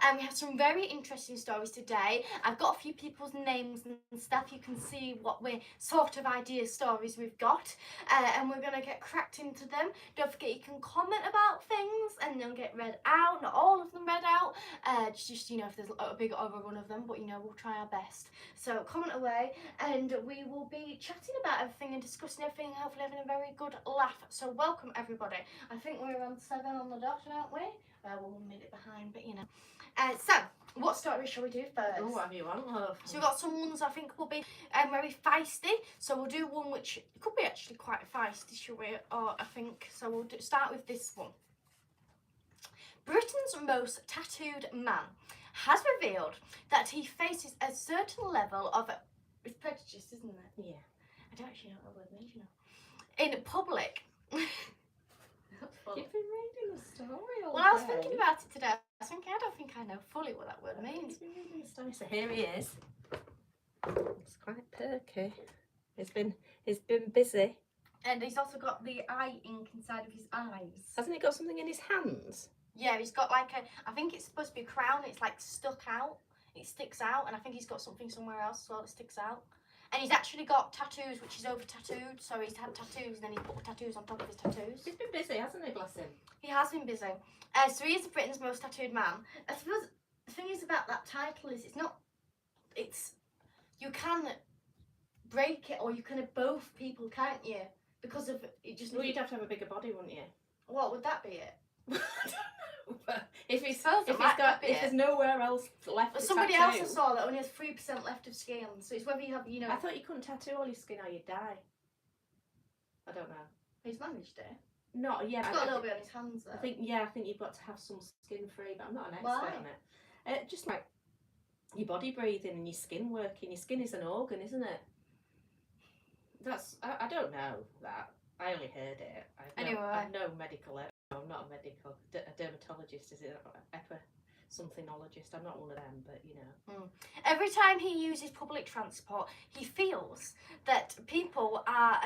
and we have some very interesting stories today. I've got a few people's names and stuff. You can see what we're sort of idea stories we've got, and we're gonna get cracked into them. Don't forget you can comment about things and they'll get read out. Not all of them read out, just if there's a big overrun of them, but we'll try our best. So comment away, and we will be chatting about everything and discussing everything, and hopefully having a very good laugh. So welcome everybody. I think we're around 7 on the dot, aren't we? We're 1 minute behind, but so what story shall we do first? Oh, what have you on, love? So we've got some ones I think will be very feisty. So we'll do one which could be actually quite feisty, shall we? Or I think so. We'll start with this one. Britain's most tattooed man has revealed that he faces a certain level of it's prejudice, isn't it? Yeah. I don't actually know what that word means, in public. You've been reading the story all Well, I was day. thinking about it today. I was thinking, I don't think I know fully what that word means. He's been reading the story. So here he is. It's quite perky. He's been busy. And he's also got the eye ink inside of his eyes. Hasn't he got something in his hands? Yeah, he's got like I think it's supposed to be a crown. It's like stuck out. It sticks out, and I think he's got something somewhere else as well that sticks out. And he's actually got tattoos, which is over tattooed. So he's had tattoos, and then he put the tattoos on top of his tattoos. He's been busy, hasn't he? Bless him. He has been busy. So he is Britain's most tattooed man. I suppose the thing is about that title is you can break it, or you can have both people, can't you? Because of it just. Well, you'd have to have a bigger body, wouldn't you? What would that be? It. if there's nowhere else left to somebody tattoo. else I saw that only has 3% left of skin, so it's whether you have, I thought you couldn't tattoo all your skin or you'd die. I don't know. He's managed it. Not yet. He's got a little bit on his hands though. I think you've got to have some skin free, but I'm not an expert Why? on it. Just like your body breathing and your skin working. Your skin is an organ, isn't it? I don't know that. I only heard it. I've no medical. I'm not a medical. A dermatologist, is it? Somethinologist. I'm not one of them, but Every time he uses public transport, he feels that people are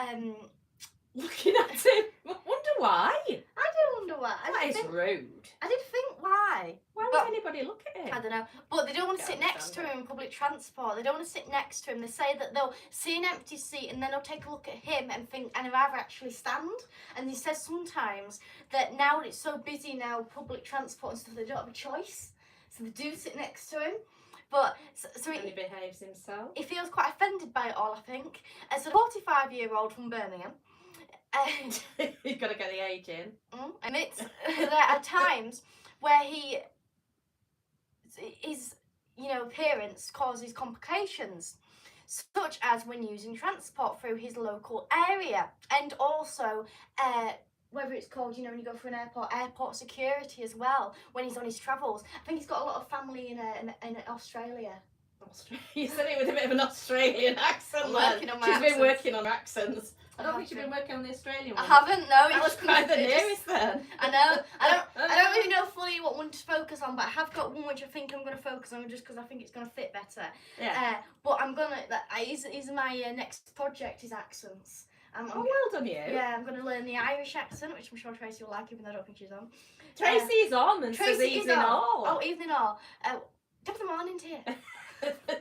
looking at him. I wonder why. I do wonder why. That is rude. I did think why. Why would anybody look at him? I don't know. But they don't want to sit next to him in public transport. They don't want to sit next to him. They say that they'll see an empty seat and then they'll take a look at him and think, and I'd rather actually stand. And he says sometimes that now it's so busy now, public transport and stuff, they don't have a choice. So they do sit next to him. But so he behaves himself. He feels quite offended by it all, I think. As a 45-year-old from Birmingham, and you've got to get the age in. And there are times where his appearance causes complications, such as when using transport through his local area, and also whether it's called, when you go through an airport security as well, when he's on his travels. I think he's got a lot of family in Australia. You said it with a bit of an Australian accent. She's been working on accents. I don't think she's been working on the Australian one. I haven't, no. That was quite the nearest then. I know. I don't really know fully what one to focus on, but I have got one which I think I'm going to focus on just because I think it's going to fit better. Yeah. But I'm going to, is my next project is accents. Well done you. Yeah, I'm going to learn the Irish accent, which I'm sure Tracy will like, even though I don't think she's on. Tracy's on, and Tracy says evening all. Oh, evening all. Top of the morning to you.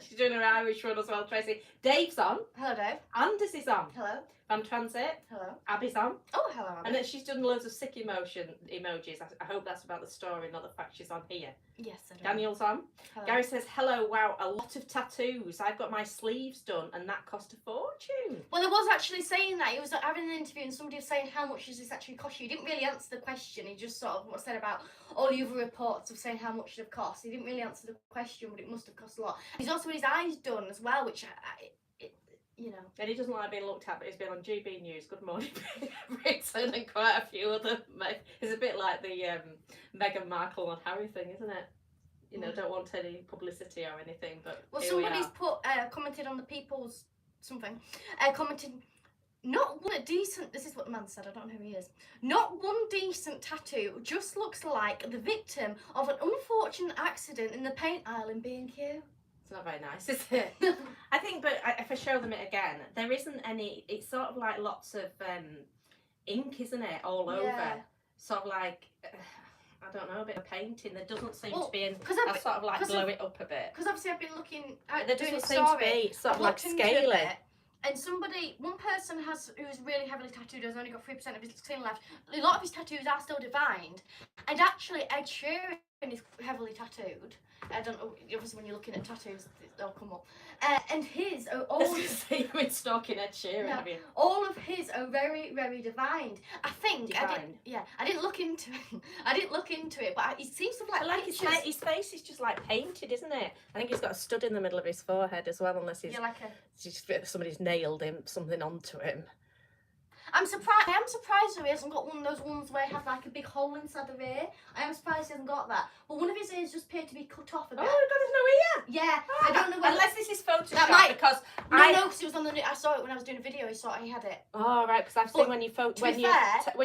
She's doing her Irish one as well, Tracy. Dave's on. Hello, Dave. Anders is on. Hello. Van Transit. Hello. Abby's on. Oh, hello, Abby. And then she's done loads of sick emojis. I hope that's about the story, not the fact she's on here. Yes, I do. Daniel's on. Hello. Gary says, hello, wow, a lot of tattoos. I've got my sleeves done and that cost a fortune. Well, I was actually saying that. He was having an interview and somebody was saying, how much does this actually cost you? He didn't really answer the question. He just sort of said about all the other reports of saying how much it cost. He didn't really answer the question, but it must have cost a lot. He's also had his eyes done as well, which And he doesn't like being looked at, but he's been on GB News, Good Morning Britain, and quite a few other. It's a bit like the Meghan Markle and Harry thing, isn't it? Don't want any publicity or anything, but well, here somebody's we are. commented on the People's something. Commented, not one decent. This is what the man said. I don't know who he is. Not one decent tattoo. Just looks like the victim of an unfortunate accident in the paint aisle in B&Q. It's not very nice, is it? I think, but if I show them it again, there isn't any. It's sort of like lots of ink, isn't it, all over? Sort of like I don't know, a bit of painting. There doesn't seem Well, to be, I'll sort of like blow it up a bit. Because obviously I've been looking at There doing doesn't a seem to story. be sort of I've like looked into scaly. it, and one person who's really heavily tattooed has only got 3% of his skin left. A lot of his tattoos are still defined, and actually Ed Sheeran is heavily tattooed. I don't know, obviously when you're looking at tattoos, they'll come up. And his are all... You've been stalking Ed Sheeran, have you? All of his are very, very defined. I think... Defined? I didn't look into it. But it seems to I like his face is just like painted, isn't it? I think he's got a stud in the middle of his forehead as well, unless he's... Yeah, like somebody's nailed something onto him. I am surprised he hasn't got one of those ones where he has like a big hole inside the ear. I am surprised he hasn't got that. But one of his ears just appeared to be cut off a bit. Oh my God, there's no ear. Yeah, I don't know whether... Unless this is Photoshop, That might... because No, because it was on the... I saw it when I was doing a video. I saw he had it. Oh right, because I've seen when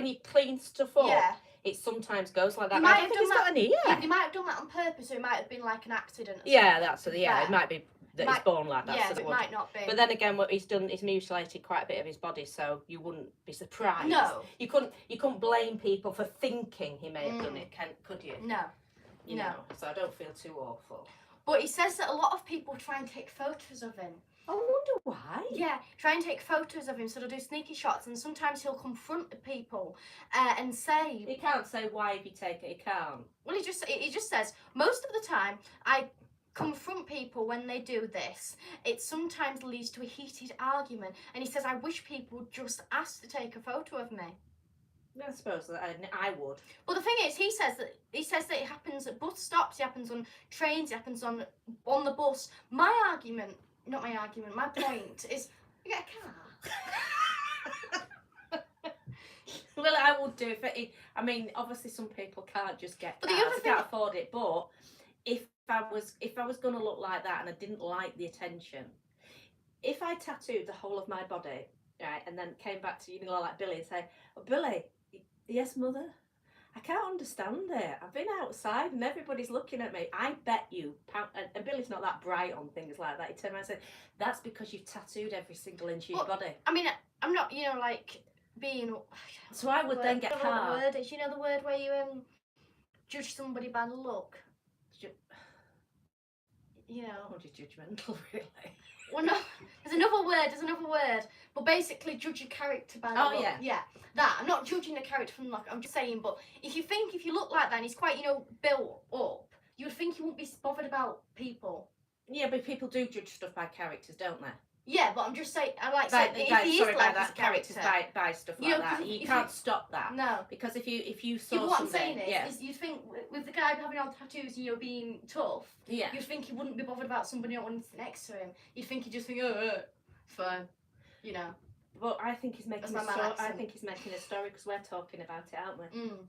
you clean stuff up. Yeah. It sometimes goes like that. He I don't think he's got an ear. Yeah, he might have done that on purpose, or it might have been like an accident. Yeah, it might be that he's born like that. Yeah, so it might not be. But then again, what he's done is mutilated quite a bit of his body, so you wouldn't be surprised. No. You couldn't blame people for thinking he may have done it, could you? No. You know, so I don't feel too awful. But he says that a lot of people try and take photos of him. I wonder why. Yeah, try and take photos of him, so they'll do sneaky shots, and sometimes he'll confront the people and say... He can't say why if you take it, he can't. Well, he just says, most of the time, I confront people when they do this. It sometimes leads to a heated argument, and he says, I wish people would just ask to take a photo of me. I suppose that I would. Well, the thing is, he says that it happens at bus stops, it happens on trains, it happens on the bus. My point is, you get a car. Well, I would do it. I mean, obviously, some people can't just get cars. They can't afford it. But if I was going to look like that and I didn't like the attention, if I tattooed the whole of my body, right, and then came back to like Billy and say, oh, Billy, yes, mother. I can't understand it. I've been outside and everybody's looking at me. I bet you, and Billy's not that bright on things like that. He turned around and said, that's because you've tattooed every single inch of your body. I mean, I'm not, like, being... So I would then get hard. I don't know what the word is. You know the word where you judge somebody by the look? You know... Or just judgmental, really. Well, no, there's another word. But basically judge a character by the look. Yeah. Yeah, that. I'm not judging a character from the look, I'm just saying, but if you look like that and he's quite, built up, you would think he wouldn't be bothered about people. Yeah, but people do judge stuff by characters, don't they? Yeah, but I'm just saying, if he is like that characters by stuff like that. You can't stop that. No. Because if you saw what something... I'm saying is you'd think, with the guy having all the tattoos, being tough, you'd think he wouldn't be bothered about somebody not wanting to sit next to him. You'd think he'd just think, it's fine, But I think he's making a story because we're talking about it, aren't we? Mm.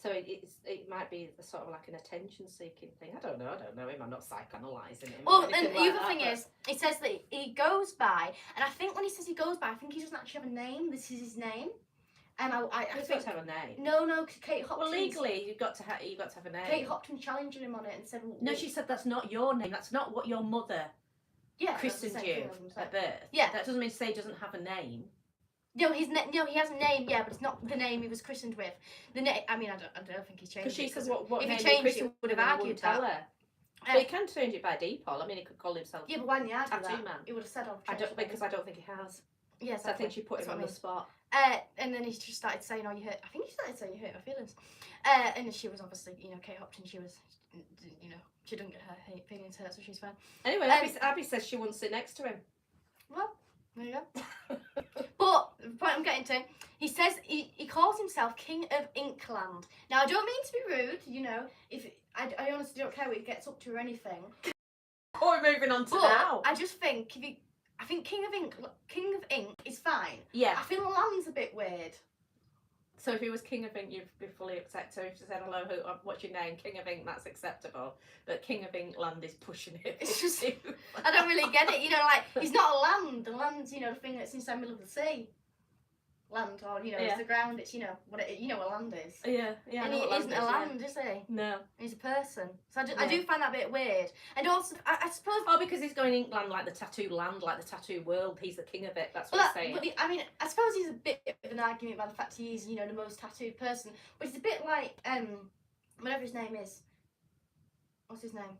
So it might be sort of like an attention-seeking thing. I don't know him. I'm not psychoanalyzing him. Well, and the other thing is, he says that he goes by, and I think when he says he goes by, I think he doesn't actually have a name. This is his name. I think to have a name. No, because Kate Hopkins. Well, legally, you've got to have a name. Kate Hopkins challenged him on it and said, well, no, she said that's not your name. That's not what your mother christened you at birth. Yeah, that doesn't mean to say he doesn't have a name. No, he has a name, but it's not the name he was christened with. The name, I mean, I don't think he's changed. Because she says what if name he changed it, would have argued that. But he can change it by default. I mean, he could call himself. Yeah, but why didn't he argue Tattoo that? Man. He would have said, because I don't think he has. Yes, so I think she put him on the spot. And then he just started saying, "Oh, you hurt." I think he started saying, "You hurt my feelings." And she was obviously, Kate Hopkins. She was, she didn't get her feelings hurt, so she's fine. Anyway, Abby says she wouldn't sit next to him. Well, there you go. But the point I'm getting to, he says he calls himself King of Inkland. Now, I don't mean to be rude, if I honestly don't care what he gets up to or anything. Oh, we're moving on to now. I just think I think King of Ink is fine. Yeah. I feel land's a bit weird. So if he was King of Ink, you'd be fully accepted. So if you said, hello, what's your name? King of Ink, that's acceptable. But King of Inkland is pushing it. It's just, I don't really get it. He's not a land. The land's, the thing that's inside the middle of the sea. Land, or, it's the ground. It's, what land is. Yeah. And he isn't a land, is he? No. He's a person. So I do find that a bit weird. And also, I suppose... Oh, because he's going Inkland, like the tattoo land, like the tattoo world. He's the king of it. That's what he's saying. But I suppose he's a bit of an argument by the fact he is, the most tattooed person. But it's a bit like, whatever his name is. What's his name?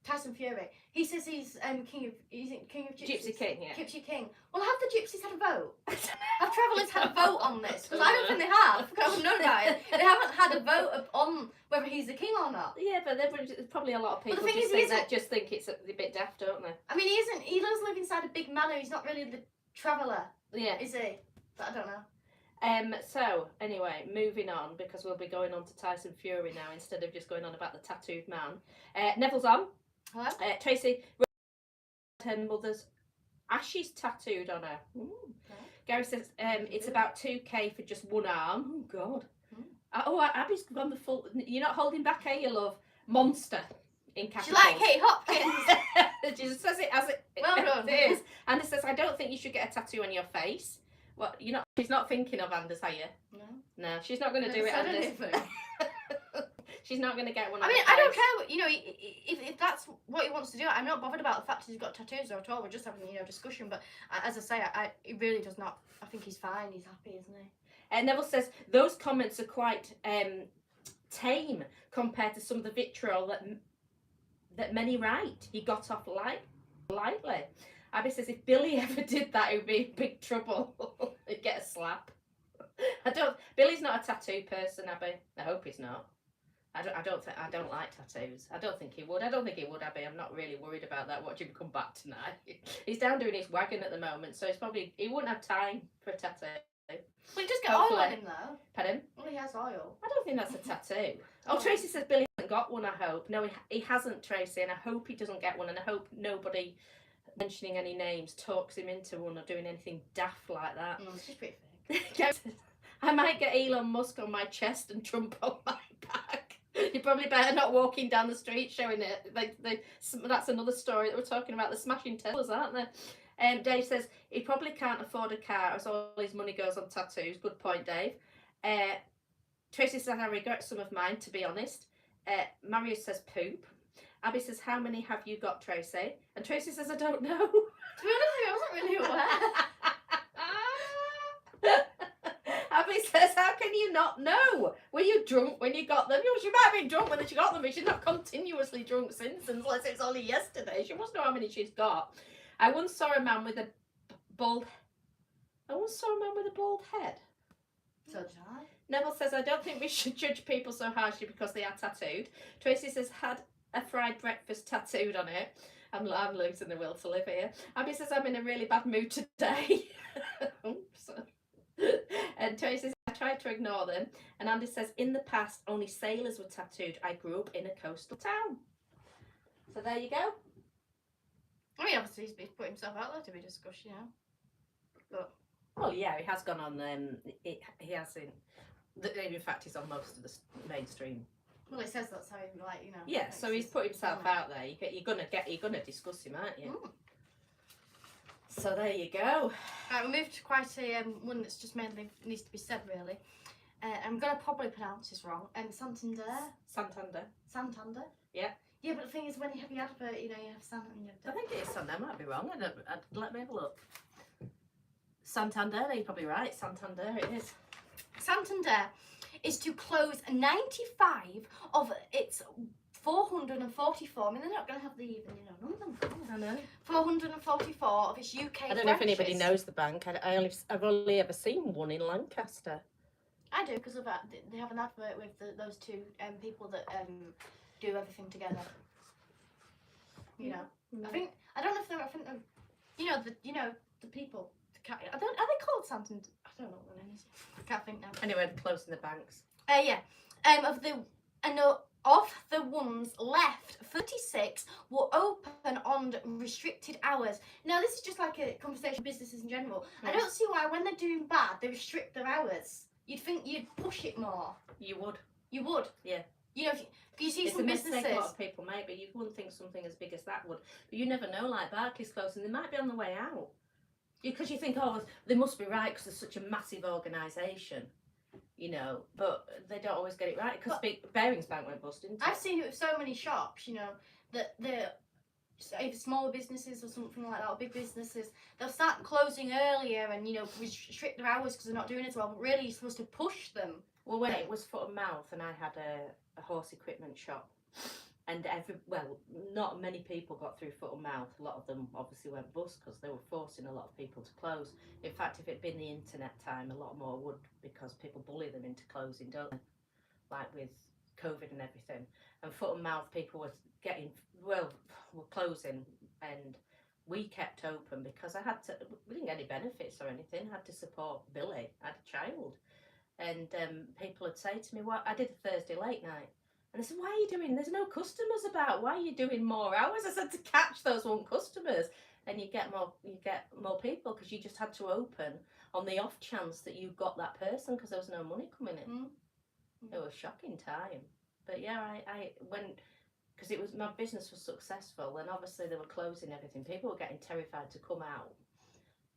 Tyson Fury. He says he's king of gypsies. Gypsy King, yeah. Gypsy King. Well, have the gypsies had a vote? Have travellers had a vote on this? Because I don't think they have. I haven't known about it. They haven't had a vote on whether he's the king or not. Yeah, but there's probably a lot of people But the thing just think it's a bit daft, don't they? I mean, he isn't. He does live inside a big manor. He's not really the traveller, Yeah. is he? But I don't know. So anyway, moving on, because we'll be going on to Tyson Fury now instead of just going on about the tattooed man. Neville's on. Hello? Tracy, her mother's ashes tattooed on her. Ooh. Okay. Gary says it's about 2K for just one arm. Oh God. Abby's gone the full. You're not holding back, are you, love? Monster in capitals. She like Kate Hopkins. She just says it as it, Well done. it is. And it says, I don't think you should get a tattoo on your face. What, you're not? She's not thinking of Anders, are you? No, she's not going to do it, Anders. She's not going to get one. I mean, I don't care. You know, if that's what he wants to do, I'm not bothered about the fact he's got tattoos or at all. We're just having discussion. But as I say, it really does not. I think he's fine. He's happy, isn't he? Neville says those comments are quite tame compared to some of the vitriol that many write. He got off lightly. Abby says if Billy ever did that, it would be in big trouble. He'd get a slap. Billy's not a tattoo person, Abby. I hope he's not. I don't like tattoos. I don't think he would, Abby. I'm not really worried about that. Watch him come back tonight. He's down doing his wagon at the moment, so he wouldn't have time for a tattoo. Well, just get oil on him though. Pardon? Well, he has oil. I don't think that's a tattoo. Oh, Tracy says Billy hasn't got one, I hope. No, he hasn't, Tracy, and I hope he doesn't get one, and I hope nobody mentioning any names talks him into one or doing anything daft like that. It's just pretty fake. I might get Elon Musk on my chest and Trump on my back. You're probably better not walking down the street showing it. That's another story that we're talking about, the smashing Teslas, aren't they? Dave says he probably can't afford a car as all his money goes on tattoos. Good point, Dave. Tracy says I regret some of mine, to be honest. Marius says poop. Abby says, how many have you got, Tracy? And Tracy says, I don't know. To be honest, I wasn't really aware. Abby says, how can you not know? Were you drunk when you got them? She might have been drunk when she got them, but she's not continuously drunk since, unless it's only yesterday. She must know how many she's got. I once saw a man with a bald head. So did I. Neville says, I don't think we should judge people so harshly because they are tattooed. Tracy says, had a fried breakfast tattooed on it. I'm losing the will to live here. Abby says, I'm in a really bad mood today. Oops. And Tracy says, I tried to ignore them. And Andy says, in the past, only sailors were tattooed. I grew up in a coastal town. So there you go. I mean, obviously he's put himself out there to be discussed, But well, yeah, he has gone on. He has in fact, he's on most of the mainstream. Well, it says that's how he Yeah, so he's put himself out there. You're gonna discuss him, aren't you? Mm. So there you go. Right, we moved to quite a one that's just mainly needs to be said, really. I'm gonna probably pronounce this wrong. Santander. Santander. Yeah. Yeah, but the thing is, when you have your advert, you have Santander. I think it is Santander. I might be wrong. Let me have a look. Santander. You're probably right. Santander. It is. Santander is to close 95 of its 444. I mean, they're not going to have the even, none of them. I know. 444 of its UK I don't know if anybody knows the bank. I've only ever seen one in Lancaster. I do, because of that. They have an advert with those two people that do everything together. I don't know if they're. The people. Are they called Santander? I don't know what their name is. I can't think now. Anyway, they're closing the banks. Yeah. Of the ones left, 36 will open on restricted hours. Now, this is just like a conversation with businesses in general. Yeah. I don't see why, when they're doing bad, they restrict their hours. You'd think you'd push it more. You would. You would. Yeah. You see it's some a businesses. Mistake a lot of people make, but you wouldn't think something as big as that would. But you never know, like Barclays closing, they might be on the way out. Because you think, oh, they must be right because there's such a massive organisation, but they don't always get it right. Because Barings Bank went bust, didn't it? I've seen it with so many shops, that they're either smaller businesses or something like that, or big businesses, they'll start closing earlier and, restrict their hours because they're not doing it well, but really you're supposed to push them. Well, when it was foot and mouth and I had a horse equipment shop. And not many people got through foot and mouth. A lot of them obviously went bust because they were forcing a lot of people to close. In fact, if it'd been the internet time, a lot more would, because people bully them into closing, don't they? Like with COVID and everything. And foot and mouth people were were closing, and we kept open because we didn't get any benefits or anything. I had to support Billy. I had a child. And people would say to me, "Well, I did a Thursday late night." And I said, "Why are you doing? There's no customers about. Why are you doing more hours?" I said, "To catch those one customers, and you get more people because you just had to open on the off chance that you got that person because there was no money coming in." Mm-hmm. It was a shocking time, but yeah, I went because it was my business was successful, and obviously they were closing everything. People were getting terrified to come out,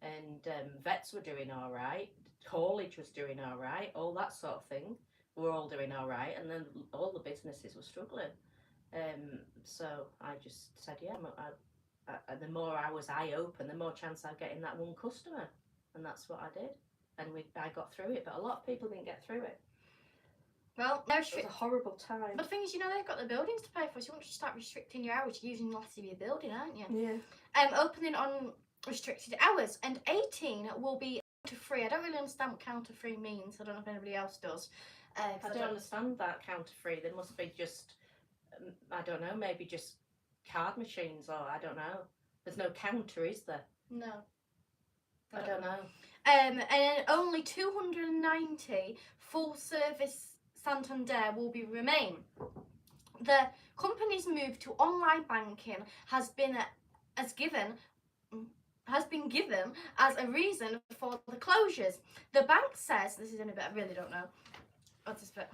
and vets were doing all right, haulage was doing all right, all that sort of thing. We're all doing all right, and then all the businesses were struggling. So I just said, yeah, the more hours I open, the more chance I get in that one customer, and that's what I did. And I got through it, but a lot of people didn't get through it. Well, it was a horrible time. But the thing is, they've got the buildings to pay for, so you want to start restricting your hours, you're using less of your building, aren't you? Yeah. Opening on restricted hours, and 18 will be counter-free. I don't really understand what counter-free means. I don't know if anybody else does. I don't understand that counter-free. There must be just, I don't know, maybe just card machines, or I don't know. There's no counter, is there? No. I don't know. And only 290 full-service Santander will remain. The company's move to online banking has been given as a reason for the closures. The bank says, this is in a bit, I really don't know. What's this bit?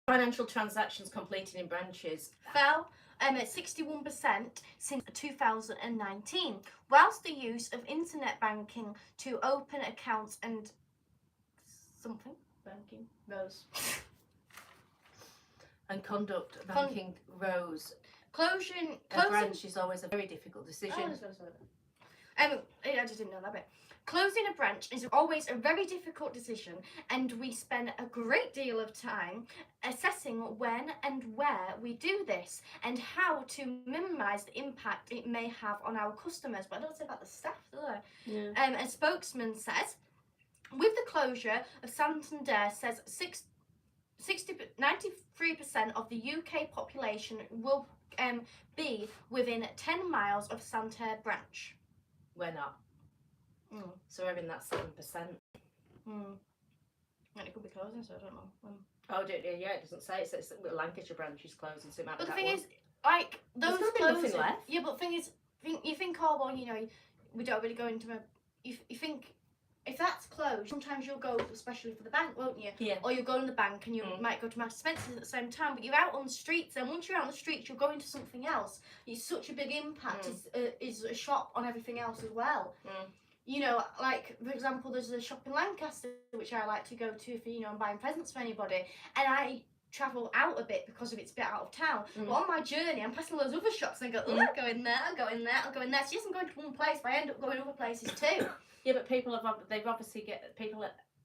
Financial transactions completed in branches fell at 61% since 2019, whilst the use of internet banking to open accounts and banking rose. And conduct banking rose. Closing A branch is always a very difficult decision. I just didn't know that bit. Closing a branch is always a very difficult decision, and we spend a great deal of time assessing when and where we do this and how to minimise the impact it may have on our customers. But I don't say about the staff, do I? Yeah. A spokesman says, with the closure of Santander, says 93% of the UK population will be within 10 miles of Santander branch. We're not. So we're in that 7%. And it could be closing, so I don't know. Oh, yeah, it doesn't say. It says the Lancashire branch is closing, so it might be but the that thing one. is, like, those There's closing, nothing left. Yeah, but the thing is, you think, oh, well, we don't really go into you think, if that's closed, sometimes you'll go, especially for the bank, won't you? Yeah. Or you'll go in the bank and you might go to Master Spencer's at the same time, but you're out on the streets, and once you're out on the streets, you'll go into something else. It's such a big impact. Is a shop on everything else as well. Like, for example, there's a shop in Lancaster, which I like to go to for, I'm buying presents for anybody, and I travel out a bit because of it's a bit out of town. But on my journey, I'm passing all those other shops, and I go, I'll go in there, I'll go in there, I'll go in there. So, yes, I'm going to one place, but I end up going other places too. Yeah, but people people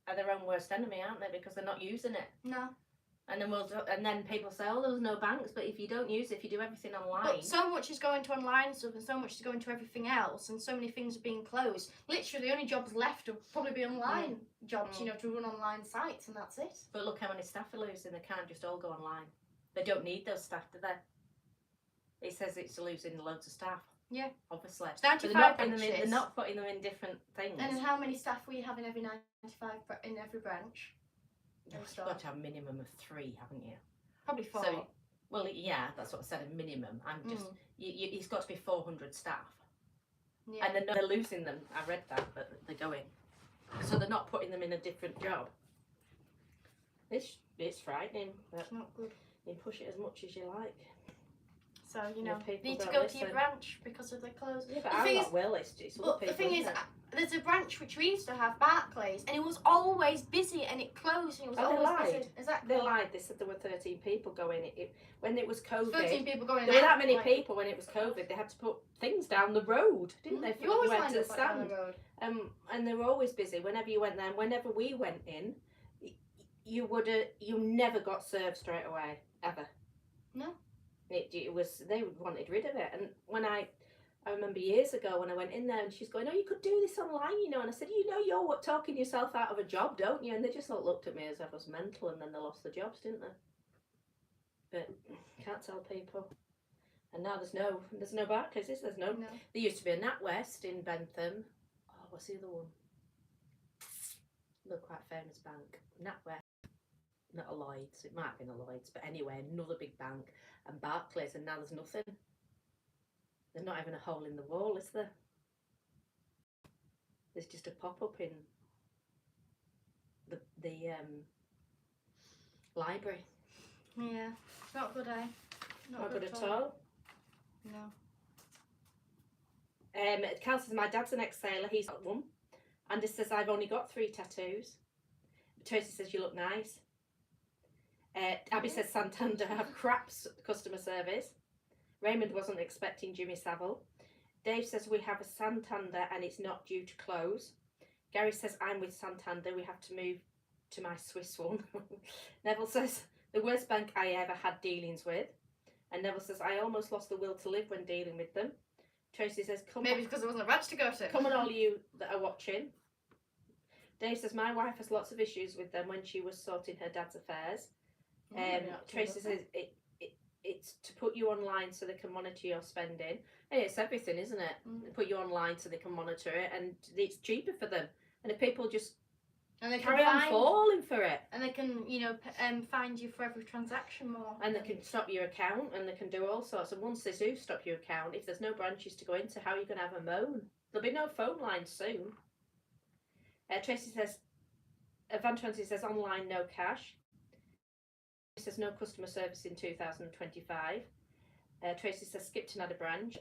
are their own worst enemy, aren't they? Because they're not using it. No. And then people say, oh, there's no banks, but if you don't use it, if you do everything online. But so much is going to online stuff, and so much is going to everything else, and so many things are being closed. Literally, the only jobs left will probably be online jobs, to run online sites, and that's it. But look how many staff are losing. They can't just all go online. They don't need those staff, do they? It says it's losing loads of staff. Yeah. Obviously. It's 95 they're not putting them in different things. And how many staff will you have in every 95 in every branch? You've got to have a minimum of 3, haven't you? Probably 4. So, well, yeah, that's what I said, a minimum. I'm just, it's got to be 400 staff. Yeah. And they're losing them. I read that, but they're going. So they're not putting them in a different job. It's frightening, but it's not good. You can push it as much as you like. So, you need to go to your branch because of the close. Yeah, but I'm not will. It's but the thing is, there's a branch which we used to have, Barclays, and it was always busy, and it closed, and it was always busy. Exactly. They lied. They said there were 13 people going. When it was COVID, 13 people going. There were that many people when it was COVID. They had to put things down the road, didn't they? You always went to the stand. Down the road. And they were always busy. Whenever you went there, and whenever we went in, you never got served straight away. ever. No. It was, they wanted rid of it. And when I remember years ago when I went in there and she's going, oh, you could do this online, you know. And I said, you know, you're talking yourself out of a job, don't you? And they just all looked at me as if I was mental, and then they lost their jobs, didn't they? But can't tell people. And now there's no Barclays, is there? There's no. There used to be a NatWest in Bentham. Oh, what's the other one? Another quite famous bank. NatWest, not a Lloyd's. It might have been a Lloyd's, but anyway, another big bank. And Barclays, and now there's nothing. There's not even a hole in the wall, is there? There's just a pop-up in the library. Yeah, not good, eh? Not good at all. No. Cal says, my dad's an ex-sailor, he's got one. Andy says, I've only got 3 tattoos. Tracy says, you look nice. Abby says, Santander have crap customer service. Raymond wasn't expecting Jimmy Savile. Dave says, we have a Santander and it's not due to close. Gary says, I'm with Santander, we have to move to my Swiss one. Neville says, the worst bank I ever had dealings with. And Neville says, I almost lost the will to live when dealing with them. Tracy says, come Maybe on. because there wasn't a branch to go to. Come on, all you that are watching. Dave says, my wife has lots of issues with them when she was sorting her dad's affairs. Tracy says, it's to put you online so they can monitor your spending. Hey, it's everything, isn't it? They put you online so they can monitor it, and it's cheaper for them. And if people just carry on falling for it, and they can, you know, find you for every transaction more, and they can stop your account, and they can do all sorts. And once they do stop your account, if there's no branches to go into, how are you going to have a moan? There'll be no phone lines soon. Tracy says, Van Trancy says, online, no cash. He says, no customer service in 2025. Tracy says, Skipton had a branch.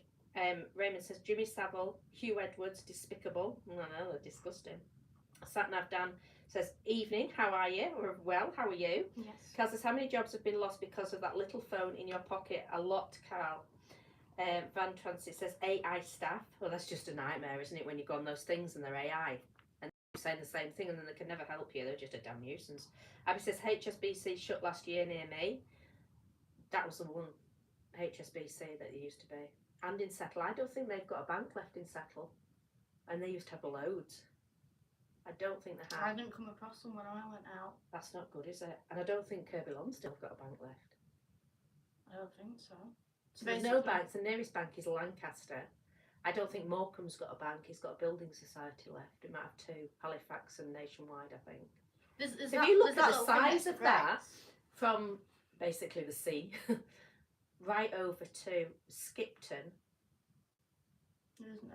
Raymond says, Jimmy Savile, Hugh Edwards, despicable. I know, they're disgusting. Satnav Dan says, evening, how are you? Or, well, how are you? Yes. Carl says, how many jobs have been lost because of that little phone in your pocket? A lot, Carl. Van Transit says, AI staff. Well, that's just a nightmare, isn't it, when you go on those things and they're AI? And they're saying the same thing and then they can never help you. They're just a damn nuisance. Abby says, HSBC shut last year near me. That was the one HSBC that it used to be. And in Settle, I don't think they've got a bank left in Settle. And they used to have loads. I don't think they have. I didn't come across them when I went out. That's not good, is it? And I don't think Kirby Lonsdale have got a bank left. I don't think so. So there's no banks. The nearest bank is Lancaster. I don't think Morecambe's got a bank. He's got a building society left. It might have 2. Halifax and Nationwide, I think. If you look at the size of that, from basically the sea, right over to Skipton,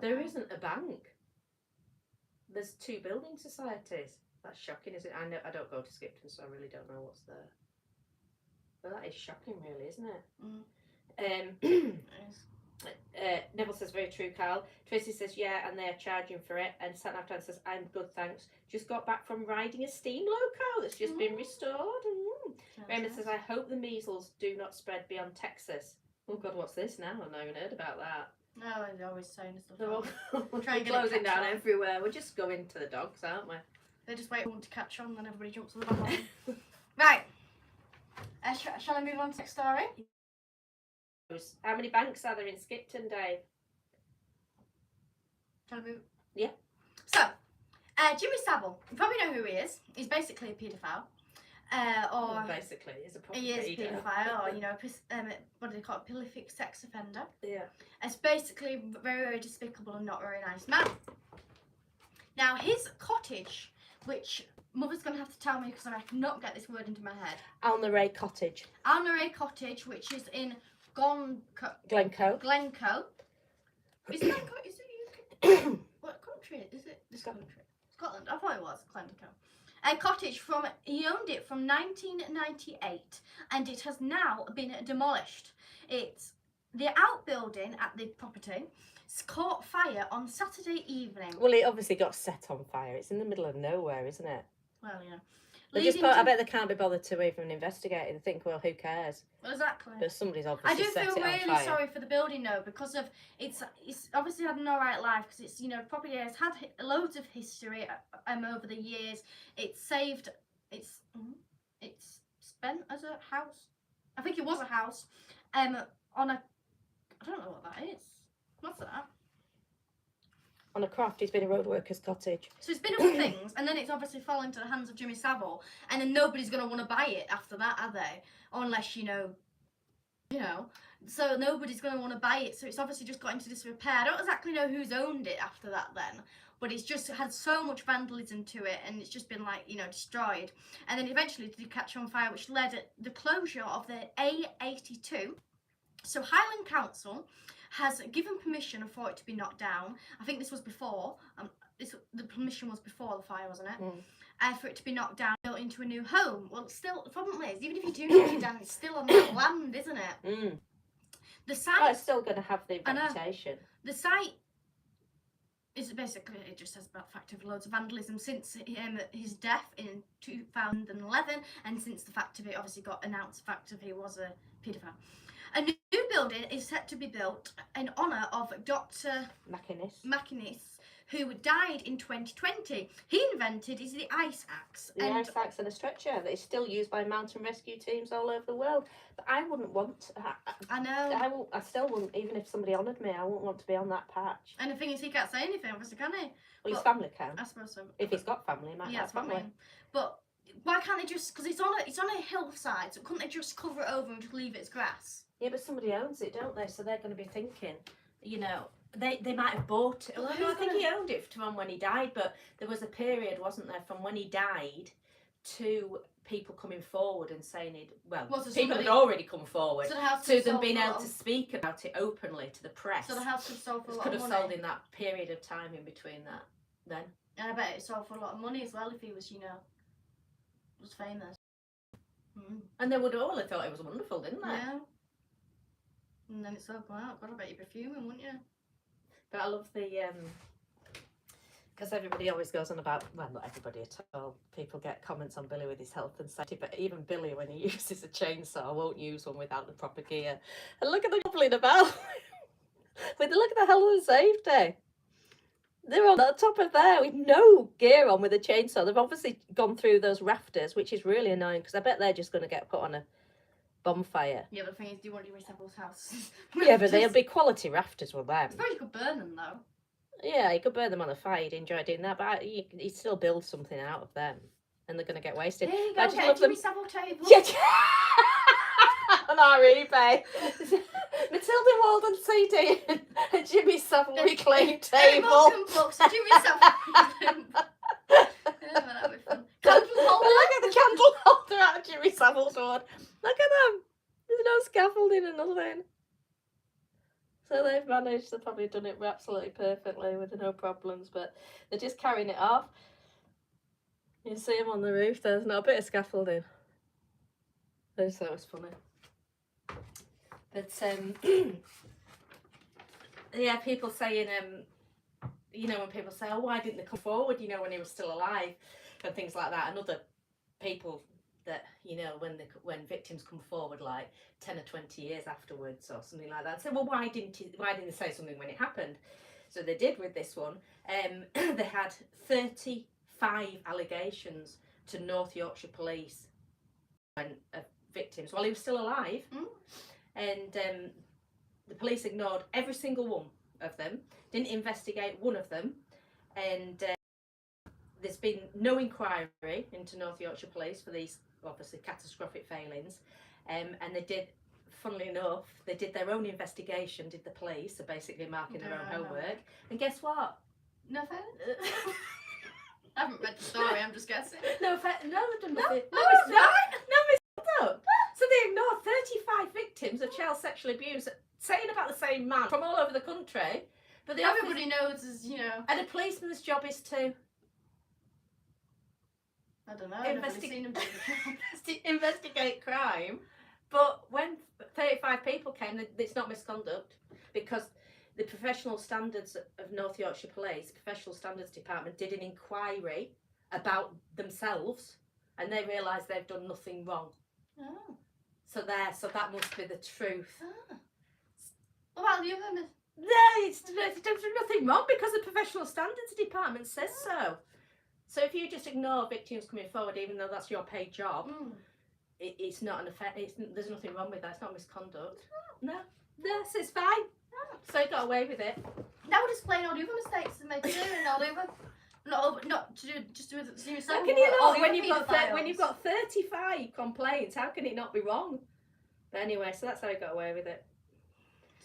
there isn't a bank. There's 2 building societies. That's shocking, isn't it? I don't go to Skipton, so I really don't know what's there. But that is shocking, really, isn't it? It is. Neville says, very true, Carl. Tracy says, yeah, and they're charging for it. And Satnavtan says, I'm good, thanks. Just got back from riding a steam loco that's just been restored. Raymond says, I hope the measles do not spread beyond Texas. Oh, God, what's this now? I've not even heard about that. No, they're always saying stuff. They're all trying to closing down everywhere. We're just going to the dogs, aren't we? They just wait for one to catch on, then everybody jumps on the back one. Right. Shall I move on to the next story? How many banks are there in Skipton, Dave? Shall I move? Yeah. So, Jimmy Savile. You probably know who he is. He's basically a paedophile. Or basically, he's a proper he is a paedophile, or, you know, what do they call it? Prolific sex offender. Yeah. It's basically a very, very despicable and not very nice man. Now, his cottage, which Mother's going to have to tell me because I cannot get this word into my head. Alneray Cottage. Alneray Cottage, which is in Glencoe. Is it Glencoe? Is it UK? What country is it? This country. Scotland. I thought it was Glencoe. A cottage he owned it from 1998 and it has now been demolished. The outbuilding at the property caught fire on Saturday evening. Well, it obviously got set on fire. It's in the middle of nowhere, isn't it? Well, yeah. I bet they can't be bothered to even investigate it. They think, well, who cares? Well, exactly. But somebody's obviously set it on fire. I do feel really sorry for the building though, because of it's obviously had an alright life, because it's, you know, property has had loads of history over the years. It's spent as a house. I think it was a house, on a, I don't know what that is. What's that? On a craft, it's been a road worker's cottage. So it's been other things, and then it's obviously fallen into the hands of Jimmy Savile, and then nobody's going to want to buy it after that, are they? Unless, you know, so nobody's going to want to buy it, so it's obviously just got into disrepair. I don't exactly know who's owned it after that then, but it's just had so much vandalism to it, and it's just been, like, you know, destroyed. And then eventually it did catch on fire, which led to the closure of the A82. So Highland Council has given permission for it to be knocked down. I think this was before, the permission was before the fire, wasn't it? For it to be knocked down, built into a new home. Well, still, the problem is, even if you do knock it down, it's still on that land, isn't it? Mm. The site... Well, it's still going to have the reputation. The site is basically, it just has about fact of loads of vandalism since his death in 2011, and since the fact of it obviously got announced, the fact of he was a paedophile. A new building is set to be built in honour of Dr. Macinnis, who died in 2020. He invented the ice axe. The ice axe and a stretcher that is still used by mountain rescue teams all over the world. But I wouldn't want... I know. I still wouldn't, even if somebody honoured me, I wouldn't want to be on that patch. And the thing is, he can't say anything, obviously, can he? Well, his family can. I suppose so. If he's got family, he might have family. But why can't they just... Because it's on a hillside, so couldn't they just cover it over and just leave it as grass? Yeah, but somebody owns it, don't they? So they're going to be thinking, you know, they might have bought it. Well, I think he owned it from when he died, but there was a period, wasn't there, from when he died to people coming forward and saying it. Well, people had already come forward to them being able to speak about it openly to the press. So the house could sold for a lot could of have money. sold in that period of time in between that then. And I bet it sold for a lot of money as well if he was, you know, was famous. And they would all have thought it was wonderful, didn't they? Yeah. And then it's all gone out. God, I bet you'd be fuming, wouldn't you? But I love the, because everybody always goes on about, well, not everybody at all. People get comments on Billy with his health and safety, but even Billy, when he uses a chainsaw, won't use one without the proper gear. And look at them wobbling about. Look at the health and safety. They're on the top of there with no gear on with a chainsaw. They've obviously gone through those rafters, which is really annoying because I bet they're just going to get put on a bonfire. Yeah, but the thing is, do you want to resemble house? Yeah, but they'll be quality rafters with them. I suppose you could burn them though. Yeah, you could burn them on a fire. You'd enjoy doing that, but you'd still build something out of them, and they're going to get wasted. There you I go, just get love a them. Jimmy Savile table. Yeah. On our eBay. Matilda Walden CD and Jimmy Savile reclaimed table. Welcome books, Jimmy Savile. That would be fun. Candle holder. Look at the candle holder out of Jimmy Savile's one. Look at them. There's no scaffolding or nothing. So they've managed, they've probably done it absolutely perfectly with no problems, but they're just carrying it off. You see them on the roof, there's not a bit of scaffolding. I just thought it was funny. But, yeah, people saying, you know, when people say, oh, why didn't they come forward, you know, when he was still alive, and things like that, and other people that, you know, when victims come forward like 10 or 20 years afterwards or something like that, say, well, why didn't they say something when it happened? So they did with this one. They had 35 allegations to North Yorkshire Police when victims while he was still alive. And the police ignored every single one of them, didn't investigate one of them, and there's been no inquiry into North Yorkshire Police for these obviously catastrophic failings, and they did, funnily enough, they did their own investigation, did the police, so basically marking their own homework, and guess what? Nothing. I haven't read the story, I'm just guessing. No, they've done nothing. No, it's right. So they ignored 35 victims of child sexual abuse, saying about the same man from all over the country. But everybody knows, as you know. And a policeman's job is to I don't know. I've never really seen him do investigate crime. But when 35 people came, it's not misconduct because the professional standards of North Yorkshire Police, the Professional Standards Department, did an inquiry about themselves, and they realised they've done nothing wrong. Oh. So that must be the truth. Ah. What about the other? No, it's nothing wrong because the Professional Standards Department says so. So if you just ignore victims coming forward, even though that's your paid job, it's not an offence. There's nothing wrong with that. It's not misconduct. No, it's fine. So he got away with it. That would explain all the other mistakes they made too, and all the other, not to do just with serious. How can you not when you've got 35 complaints? How can it not be wrong? But anyway, so that's how he got away with it.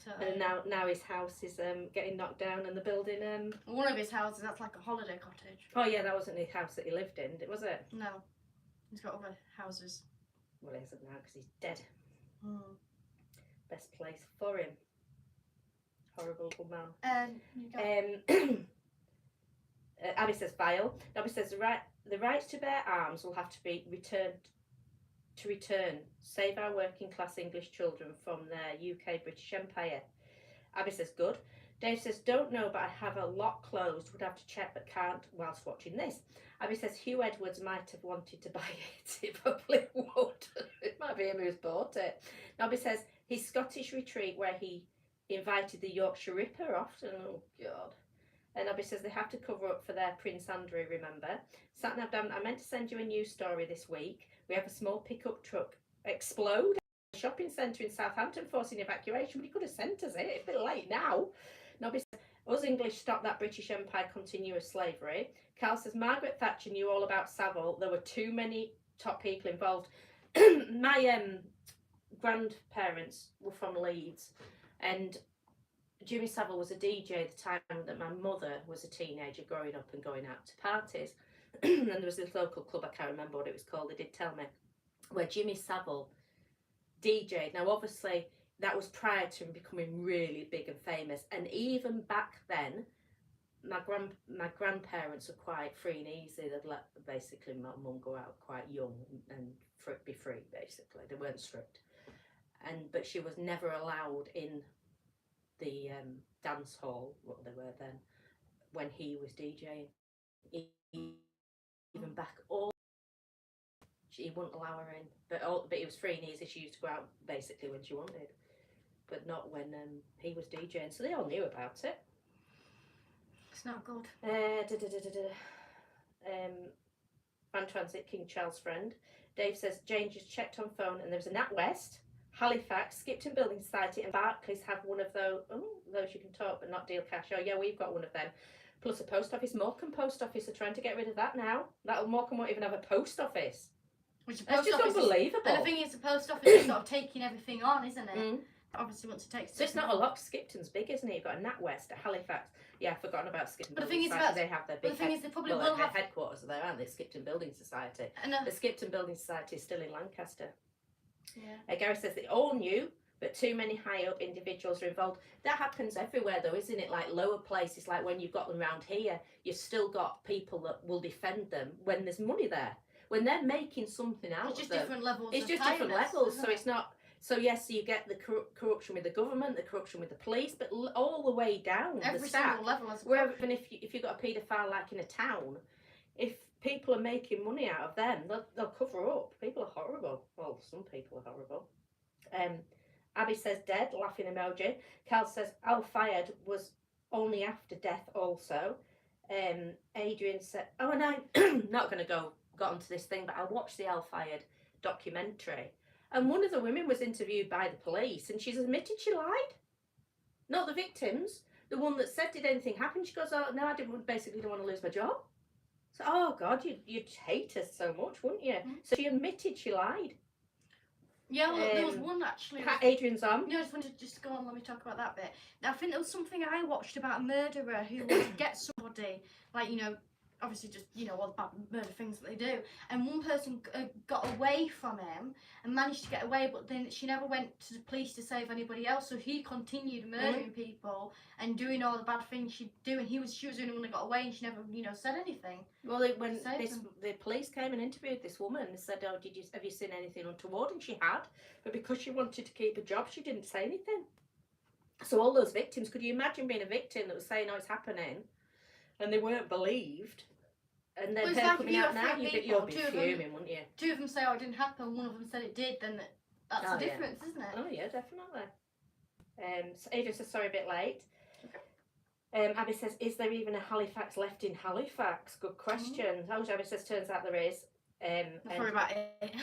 So, And now his house is getting knocked down, and the building. One of his houses, that's like a holiday cottage. Oh yeah, that wasn't his house that he lived in, was it? No, he's got other houses. Well, he hasn't now because he's dead. Best place for him. Horrible little man. Abby says Savile. Abby says the right to bear arms will have to be returned. To return, save our working class English children from their UK British Empire. Abby says good. Dave says don't know, but I have a lot closed. Would have to check, but can't whilst watching this. Abby says Hugh Edwards might have wanted to buy it. He probably would. It might be him who's bought it. Abby says his Scottish retreat where he invited the Yorkshire Ripper often. Oh God. And Abby says they have to cover up for their Prince Andrew, remember? Satnav Dan, I meant to send you a news story this week. We have a small pickup truck explode in a shopping centre in Southampton forcing evacuation, but he could have sent us it. It's a bit late now. Nobby says, us English stopped that British Empire continuous slavery. Carl says, Margaret Thatcher knew all about Savile. There were too many top people involved. My grandparents were from Leeds, and Jimmy Savile was a DJ at the time that my mother was a teenager growing up and going out to parties. And there was this local club, I can't remember what it was called, they did tell me, where Jimmy Savile DJ'd. Now obviously that was prior to him becoming really big and famous, and even back then my grandparents were quite free and easy. They'd let basically my mum go out quite young and be free, basically. They weren't strict. But she was never allowed in the dance hall, what they were then, when he was DJing. Even back all, he wouldn't allow her in, but he was free and easy. She used to go out basically when she wanted, but not when he was DJing. So they all knew about it. It's not good. Van Transit, King Charles' friend. Dave says Jane just checked on phone and there was a NatWest, Halifax, Skipton Building Society, and Barclays have one of those. Oh, those you can talk but not deal cash. Oh yeah, we've got one of them. Plus a post office. Morecambe post office are trying to get rid of that now. Morecambe won't even have a post office. Which That's just unbelievable. And the thing is, the post office is sort of taking everything on, isn't it? Obviously wants to take. So it's not a lot. Skipton's big, isn't it? You've got a NatWest, a Halifax. Yeah, I've forgotten about Skipton. But the thing is they have their big. The thing is, they probably will have headquarters there, aren't they? Skipton Building Society. The Skipton Building Society is still in Lancaster. Yeah. Gary says they all knew, but too many high up individuals are involved. That happens everywhere though, isn't it? Like lower places, like when you've got them around here, you've still got people that will defend them when there's money there. When they're making something out it's just of them, different levels. It's just different levels. So it's not. So yes, you get the corruption with the government, the corruption with the police, but all the way down every the stack. single level. Where even if you've got a paedophile like in a town, if people are making money out of them, they'll cover up. People are horrible. Well, some people are horrible. Abby says dead, laughing emoji. Cal says Al Fayed was only after death also. Adrian said, oh, and I'm not going to got onto this thing, but I watched the Al Fayed documentary, and one of the women was interviewed by the police, and she's admitted she lied. Not the victims. The one that said, did anything happen? She goes, oh, no, I don't want to lose my job. So, oh, God, you'd hate us so much, wouldn't you? So she admitted she lied. Yeah, well, there was one actually. Adrian's on. No, I just wanted to go on, let me talk about that bit. Now, I think there was something I watched about a murderer who wanted to get somebody, like, obviously just, all the bad murder things that they do. And one person got away from him and managed to get away, but then she never went to the police to save anybody else. So he continued murdering people and doing all the bad things she'd do. And she was the only one that got away, and she never, said anything. Well, when the police came and interviewed this woman, they said, oh, have you seen anything untoward? And she had, but because she wanted to keep a job, she didn't say anything. So all those victims, could you imagine being a victim that was saying, oh, it's happening, and they weren't believed, and then they're coming out now, you'll be fuming, wouldn't you? Two of them say, oh, it didn't happen, one of them said it did, then that's the difference, isn't it? Oh, yeah, definitely. So Adrian says, sorry, a bit late. Okay. Abby says, is there even a Halifax left in Halifax? Good question. Oh, Abby says, turns out there is. Probably about it.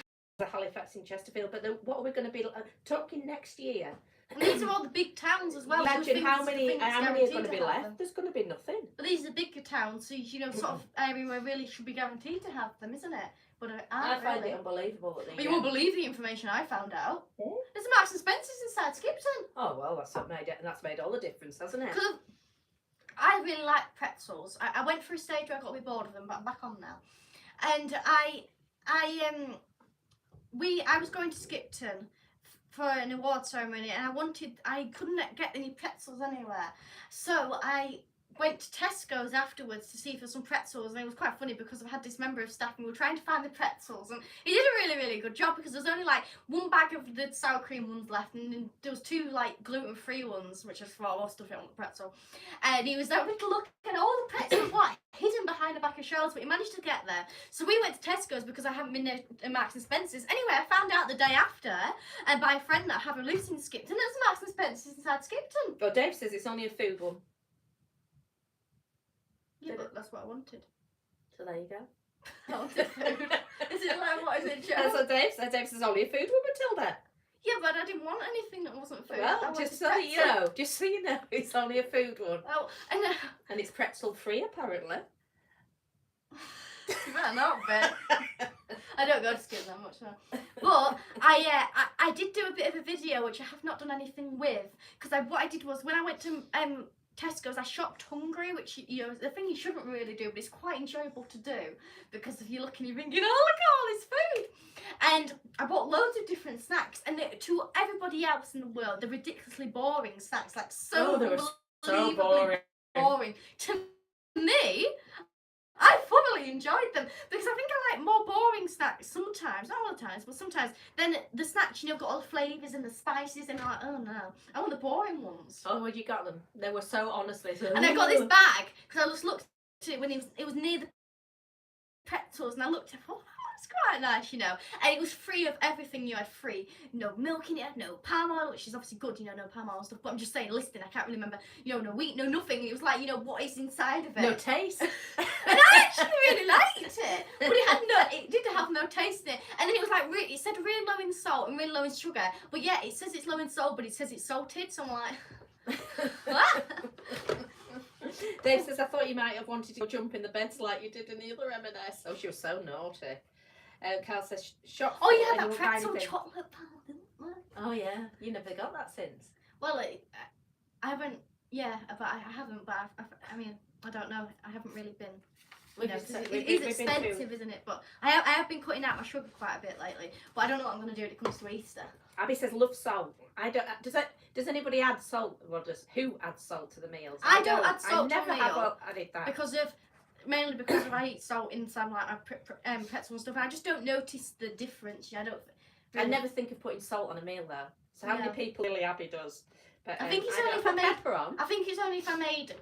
Halifax and Chesterfield, but what are we going to be talking next year? And these are all the big towns as well. Imagine how many are going to be left. There's going to be nothing. But these are bigger towns, so sort of area where really should be guaranteed to have them, isn't it? But I find it unbelievable. But you won't believe the information I found out. Yeah. There's a Marks and Spencer's inside Skipton. Oh well, that's made all the difference, hasn't it? Because I really like pretzels. I went through a stage where I got a bit bored of them, but I'm back on now. And I was going to Skipton for an award ceremony, and I couldn't get any pretzels anywhere, so I went to Tesco's afterwards to see if there was some pretzels, and it was quite funny because I had this member of staff and we were trying to find the pretzels, and he did a really, really good job because there was only like one bag of the sour cream ones left, and then there was two like gluten-free ones, which I thought I stuff it on the pretzel, and he was like, we could look at all the pretzels what hidden behind the back of shelves, but he managed to get there. So we went to Tesco's because I haven't been to Marks and Spencer's. Anyway, I found out the day after, and by a friend that I have a loose in Skipton, there's a Marks and Spencer's inside Skipton. Well, Dave says it's only a food one. Yeah, but that's what I wanted. So there you go. I wanted food. Is it like, what is it, Joe? That's what Dave says. Dave says only a food one, Matilda. Yeah, but I didn't want anything that wasn't food. Well, just so you know, it's only a food one. Oh, I know. And it's pretzel free, apparently. You better not, Ben. I don't go to Skip that much now. But I did do a bit of a video which I have not done anything with, because what I did was when I went to Tesco's, I shopped hungry, which the thing you shouldn't really do, but it's quite enjoyable to do because if you're looking, you're thinking, oh look at all this food, and I bought loads of different snacks, and to everybody else in the world, they're ridiculously boring snacks, like so boring. To me, I thoroughly enjoyed them because I think I like more boring snacks sometimes, not all the times, but sometimes. Then the snacks, got all the flavours and the spices, and I'm like, oh no, I want the boring ones. Oh, well, you got them. They were so honestly. And I got this bag because I just looked at it when it was near the pretzels, and I looked at it, oh, that's quite nice, and it was free of everything. You had free, no milk in it, no palm oil, which is obviously good, no palm oil and stuff, but I'm just saying, listing, I can't really remember, no wheat, no nothing. It was like, what is inside of it. No taste. And I actually really liked it, but it did have no taste in it, and then it was like, it said really low in salt and really low in sugar, but yeah, it says it's low in salt, but it says it's salted, so I'm like, what? Dave says, I thought you might have wanted to jump in the beds like you did in the other M&S. Oh, she was so naughty. Carl says, shop. Oh yeah, that pretzel chocolate bar. Oh yeah, you never got that since. Well, I haven't. Yeah, but I haven't. But I mean, I don't know. I haven't really been. It is expensive, isn't it? But I have been cutting out my sugar quite a bit lately. But I don't know what I'm going to do when it comes to Easter. Abby says, love salt. I don't. Does anybody add salt? Who adds salt to the meals? I don't add salt to a meal. I never have added that. Mainly because I eat salt inside like my pretzel and stuff, and I just don't notice the difference. I don't. Really. I never think of putting salt on a meal though. So how many people really Abby does? But, I think it's only if I made pepper on. I think it's only if I made.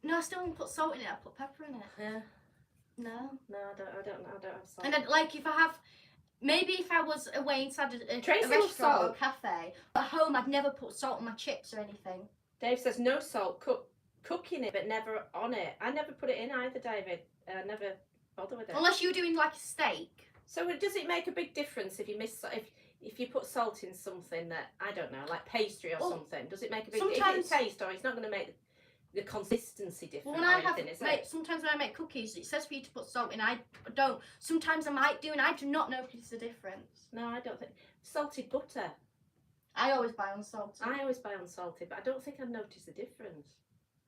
No, I still won't put salt in it. I put pepper in it. Yeah. No. No, I don't have salt. And then, like if I have. Maybe if I was away inside a restaurant or a cafe, at home I'd never put salt on my chips or anything. Dave says no salt, cooking it, but never on it. I never put it in either, David. I never bother with it. Unless you were doing like a steak. So does it make a big difference if you if you put salt in something that, I don't know, like pastry or something? Does it make a big difference? If it tastes, or it's not going to make the consistency different or anything, is it? Sometimes when I make cookies, it says for you to put salt in. I don't. Sometimes I might do, and I do not notice the difference. No, I don't think. Salted butter. I always buy unsalted. I always buy unsalted, but I don't think I'd notice the difference.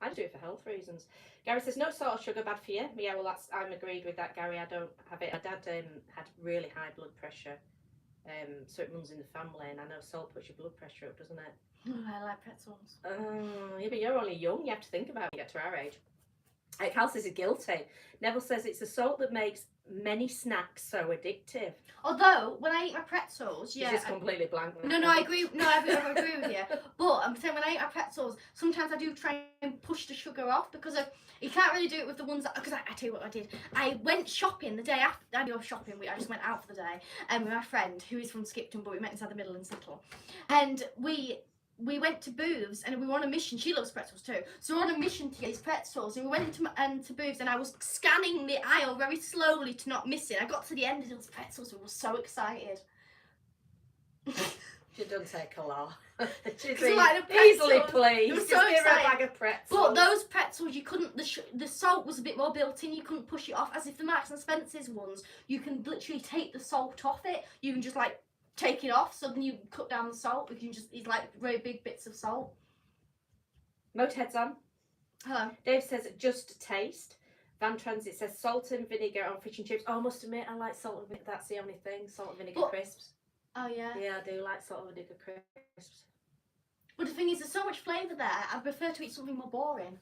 I do it for health reasons. Gary says, no salt or sugar, bad for you. Yeah, well, I'm agreed with that, Gary. I don't have it. My dad had really high blood pressure, so it runs in the family, and I know salt puts your blood pressure up, doesn't it? I like pretzels. Yeah, but you're only young. You have to think about it when you get to our age. Cal says he's guilty. Neville says it's the salt that makes many snacks so addictive. Although, when I eat my pretzels, She's just completely blank. No, I agree. No, I agree with you. But I'm saying when I eat my pretzels, sometimes I do try and push the sugar off because you can't really do it with the ones that. Because I tell you what I did. I went shopping the day after. I go shopping. I just went out for the day, with my friend who is from Skipton, but we met inside the Midlands Little, and we went to Booths and we were on a mission. She loves pretzels too. So we were on a mission to get these pretzels. And we went into Booths and I was scanning the aisle very slowly to not miss it. I got to the end of those pretzels and was so excited. She doesn't take a lot. She's like the easily pretzels, pleased. they were Just so give her a excited. bag of pretzels. But those pretzels, you couldn't. The salt was a bit more built in. You couldn't push it off. As if the Marks and Spencer's ones, you can literally take the salt off it. You can just like take it off. So then you cut down the salt. You can just eat like very big bits of salt. Motorhead's on. Hello. Dave says just taste. Van Transit says salt and vinegar on fish and chips. Oh, I must admit, I like salt and vinegar. That's the only thing. Salt and vinegar crisps. Oh yeah. Yeah, I do like salt and vinegar crisps. But the thing is, there's so much flavour there. I prefer to eat something more boring.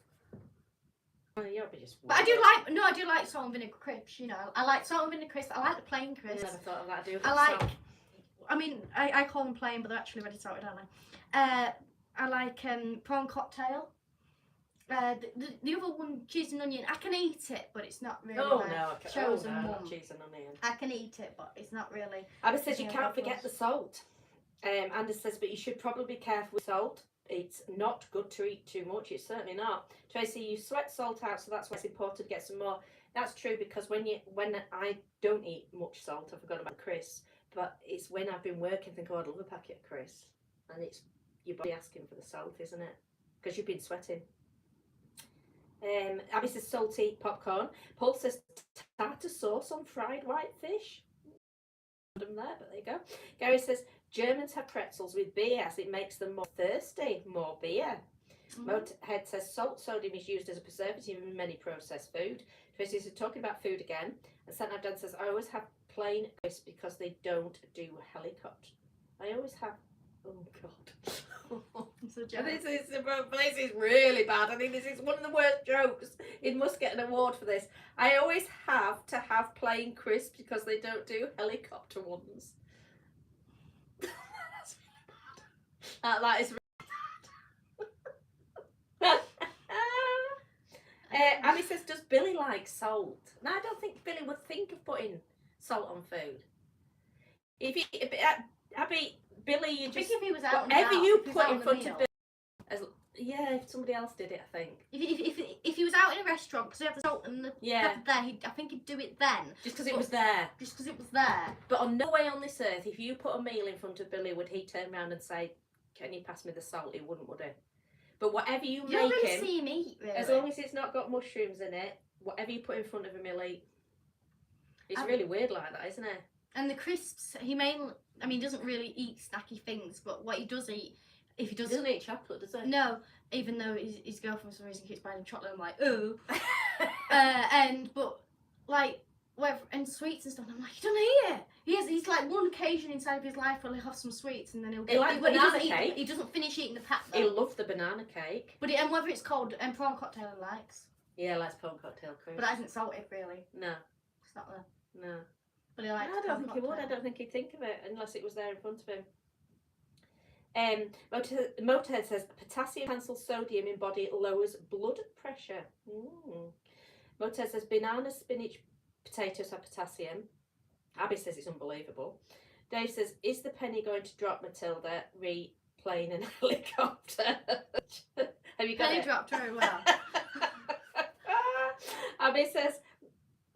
Oh, you'll be just. But I do like salt and vinegar crisps. You know, I like salt and vinegar crisps. I like the plain crisps. I never thought of that. I do. I like. I mean, I call them plain, but they're actually ready salted, aren't I? I like prawn cocktail. The other one, cheese and onion, I can eat it, but it's not really. Oh no, I can, not cheese and onion. I can eat it, but it's not really. Abby says you can't forget the salt. Anders says, but you should probably be careful with salt. It's not good to eat too much. It's certainly not. Tracy, you sweat salt out, so that's why it's important to get some more. That's true, because when I don't eat much salt, I forgot about crisps. But it's when I've been working, I think, oh, I'd love a packet of crisps, and it's your body asking for the salt, isn't it? Because you've been sweating. Abby says salty popcorn. Paul says tartar sauce on fried white fish. There, but there you go. Gary says Germans have pretzels with beer as it makes them more thirsty. More beer. Motorhead says salt sodium is used as a preservative in many processed food. Tracy says talking about food again. And Santa Dan says I always have plain crisps because they don't do helicopter. I always have. Oh God. This is really bad. I think this is one of the worst jokes. It must get an award for this. I always have to have plain crisps because they don't do helicopter ones. That's really bad. That is really bad. Abby says, does Billy like salt? No, I don't think Billy would think of putting salt on food. Abby, Billy, you just, if he was out whatever and you out, put in front of Billy, if somebody else did it, I think. If he was out in a restaurant, because he had the salt and the pepper there, I think he'd do it then. Just because it was there. Just because it was there. But on no way on this earth, if you put a meal in front of Billy, would he turn around and say, can you pass me the salt? He wouldn't, would he? But whatever you don't make really him, see him eat, really. as long as it's not got mushrooms in it, whatever you put in front of him, he'll eat. It's really weird like that, isn't it? And the crisps, he doesn't really eat snacky things, but what he does eat, if he doesn't eat chocolate, does he? No, even though his girlfriend for some reason keeps buying him chocolate, I'm like, oh. And sweets and stuff, I'm like, you don't eat it. He's like one occasion inside of his life where he'll have some sweets and then he'll get he doesn't finish eating the pack though. He loves the banana cake. But and whether it's called prawn cocktail he likes. Yeah, he likes prawn cocktail crisps. But that isn't salted really. No. It's not there. No. But he likes I don't think he would. I don't think he'd think of it unless it was there in front of him. Motorhead says potassium cancels sodium in body, lowers blood pressure. Motorhead says banana, spinach, potatoes have potassium. Abby says it's unbelievable. Dave says, is the penny going to drop, Matilda? Plane and helicopter. Have you got penny it? dropped very well. Abby says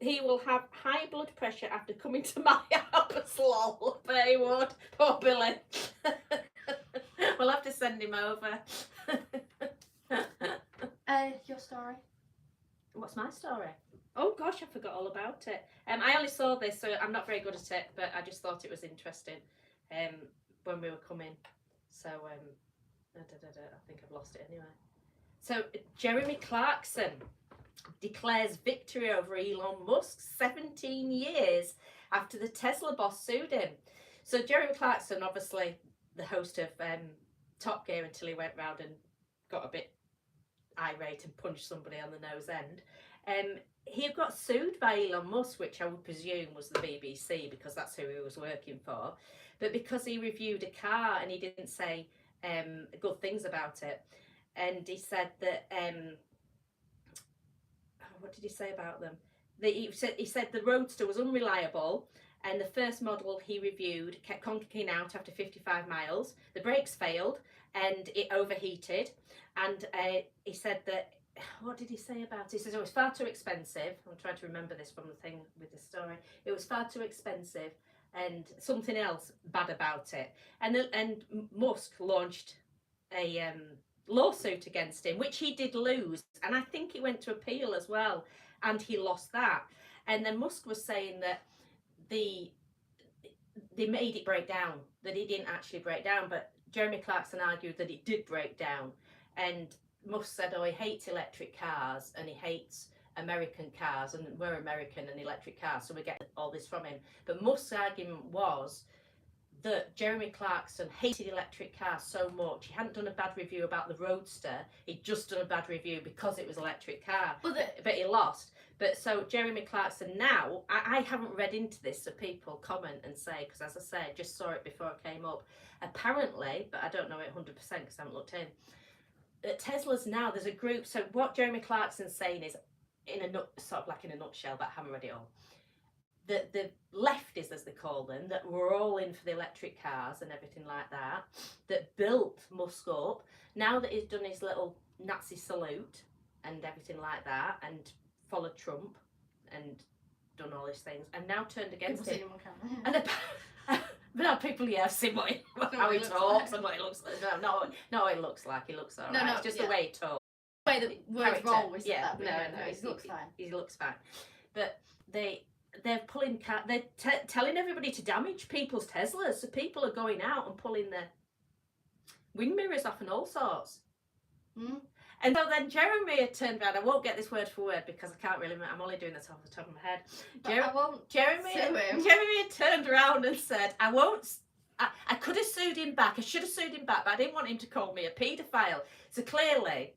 he will have high blood pressure after coming to my house. Lol. But he would. Poor Billy. We'll have to send him over. Your story? What's my story? Oh gosh, I forgot all about it. I only saw this, so I'm not very good at it, but I just thought it was interesting when we were coming. So, I think I've lost it anyway. So, Jeremy Clarkson declares victory over Elon Musk 17 years after the Tesla boss sued him. So, Jeremy Clarkson, obviously the host of Top Gear until he went round and got a bit irate and punched somebody on the nose end. He got sued by Elon Musk, which I would presume was the BBC because that's who he was working for. But because he reviewed a car and he didn't say good things about it, and he said that what did he say about them? He said the Roadster was unreliable, and the first model he reviewed kept conking out after 55 miles. The brakes failed and it overheated, and he said that. What did he say about it? He says it was far too expensive. I'm trying to remember this from the thing with the story. It was far too expensive, and something else bad about it. And Musk launched a lawsuit against him, which he did lose, and I think he went to appeal as well, and he lost that. And then Musk was saying that they made it break down, that it didn't actually break down, but Jeremy Clarkson argued that it did break down. And Musk said, oh, he hates electric cars and he hates American cars, and we're American and electric cars, so we get all this from him. But Musk's argument was that Jeremy Clarkson hated electric cars so much. He hadn't done a bad review about the Roadster, he'd just done a bad review because it was an electric car, but he lost. But so Jeremy Clarkson now, I haven't read into this, so people comment and say, because as I say, I just saw it before it came up. Apparently, but I don't know it 100% because I haven't looked in, at Tesla's now, there's a group, so what Jeremy Clarkson's saying is, sort of like in a nutshell, but I haven't read it all, the lefties, as they call them, that were all in for the electric cars and everything like that, that built Musk up, now that he's done his little Nazi salute and everything like that, and followed Trump and done all these things, and now turned against him. And but now people, have seen how he talks and what he looks like. No, it looks like he looks alright. No, it's just the way he talks. The way the words roll, we said that. No, he looks fine. He looks fine. But they're pulling they're telling everybody to damage people's Teslas, so people are going out and pulling their wind mirrors off and all sorts. And so then Jeremy had turned around. I won't get this word for word because I can't really. I'm only doing this off the top of my head. Jeremy had turned around and said, "I won't. I could have sued him back. I should have sued him back, but I didn't want him to call me a paedophile." So clearly,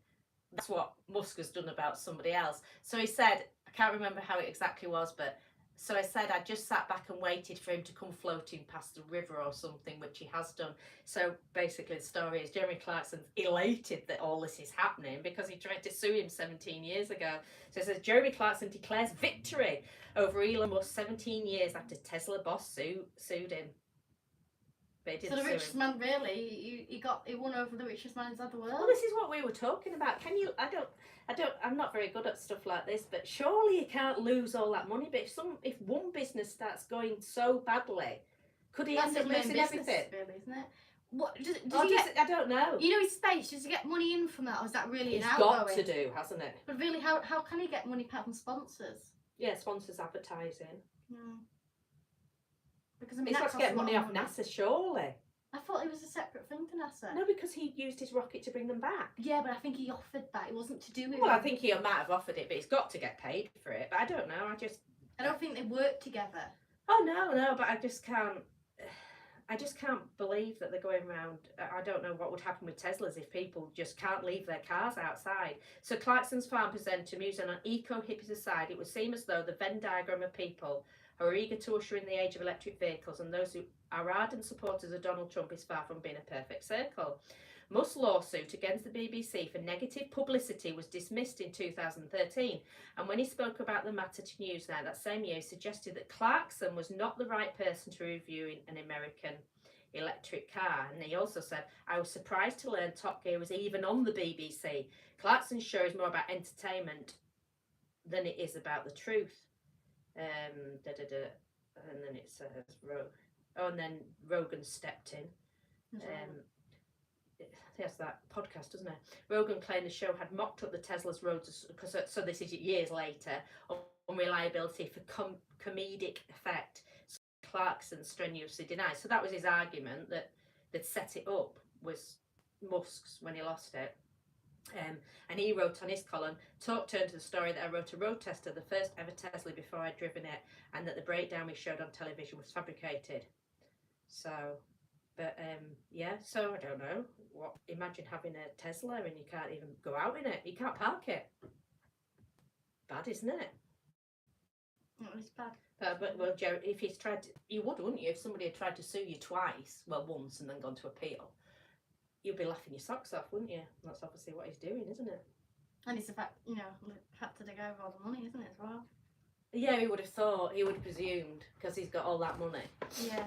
that's what Musk has done about somebody else. So he said, I can't remember how it exactly was, but so I said I just sat back and waited for him to come floating past the river or something, which he has done. So basically the story is Jeremy Clarkson's elated that all this is happening because he tried to sue him 17 years ago. So it says Jeremy Clarkson declares victory over Elon Musk 17 years after Tesla boss sued him. But he didn't so the sue richest him. man, really, he won over the richest man inside the world. Well, this is what we were talking about. I'm not very good at stuff like this, but surely you can't lose all that money. But if one business starts going so badly, could he end up losing everything? Really, isn't it? What does I don't know. You know his space. Does he get money in from that, or is that really an outgoing? It's got to do, hasn't it? But really, how can he get money apart from sponsors? Yeah, sponsors advertising. Because he's got to get money off NASA, surely. I thought it was a separate thing to NASA. No, because he used his rocket to bring them back. Yeah, but I think he offered that. It wasn't to do with. Well, I think he might have offered it, but he's got to get paid for it. But I don't know. I don't think they work together. Oh no, but I just can't believe that they're going around. I don't know what would happen with Teslas if people just can't leave their cars outside. So Clarkson's farm presenter mused on an eco-hippie aside, it would seem as though the Venn diagram of people who are eager to usher in the age of electric vehicles and those who are ardent supporters of Donald Trump is far from being a perfect circle. Musk's lawsuit against the BBC for negative publicity was dismissed in 2013, and when he spoke about the matter to Newsnight that same year, he suggested that Clarkson was not the right person to review an American electric car. And he also said, I was surprised to learn Top Gear was even on the BBC. Clarkson's show is more about entertainment than it is about the truth. And then it says and then Rogan stepped in. Yes, that podcast, doesn't it? Rogan claimed the show had mocked up the Tesla's roads, so this is years later, on reliability for comedic effect. So Clarkson strenuously denied. So that was his argument, that they'd set it up, was Musk's when he lost it. And he wrote on his column, talk turned to the story that I wrote a road tester, the first ever Tesla before I'd driven it, and that the breakdown we showed on television was fabricated. So, but so I don't know. Imagine having a Tesla and you can't even go out in it. You can't park it. Bad, isn't it? It's bad. But Jerry, if he's tried to, you would, wouldn't you? If somebody had tried to sue you twice, well, once and then gone to appeal, you'd be laughing your socks off, wouldn't you? That's obviously what he's doing, isn't it? And it's the fact, the fact to dig over all the money, isn't it, as well? Yeah, he would have thought, he would have presumed, because he's got all that money. Yeah.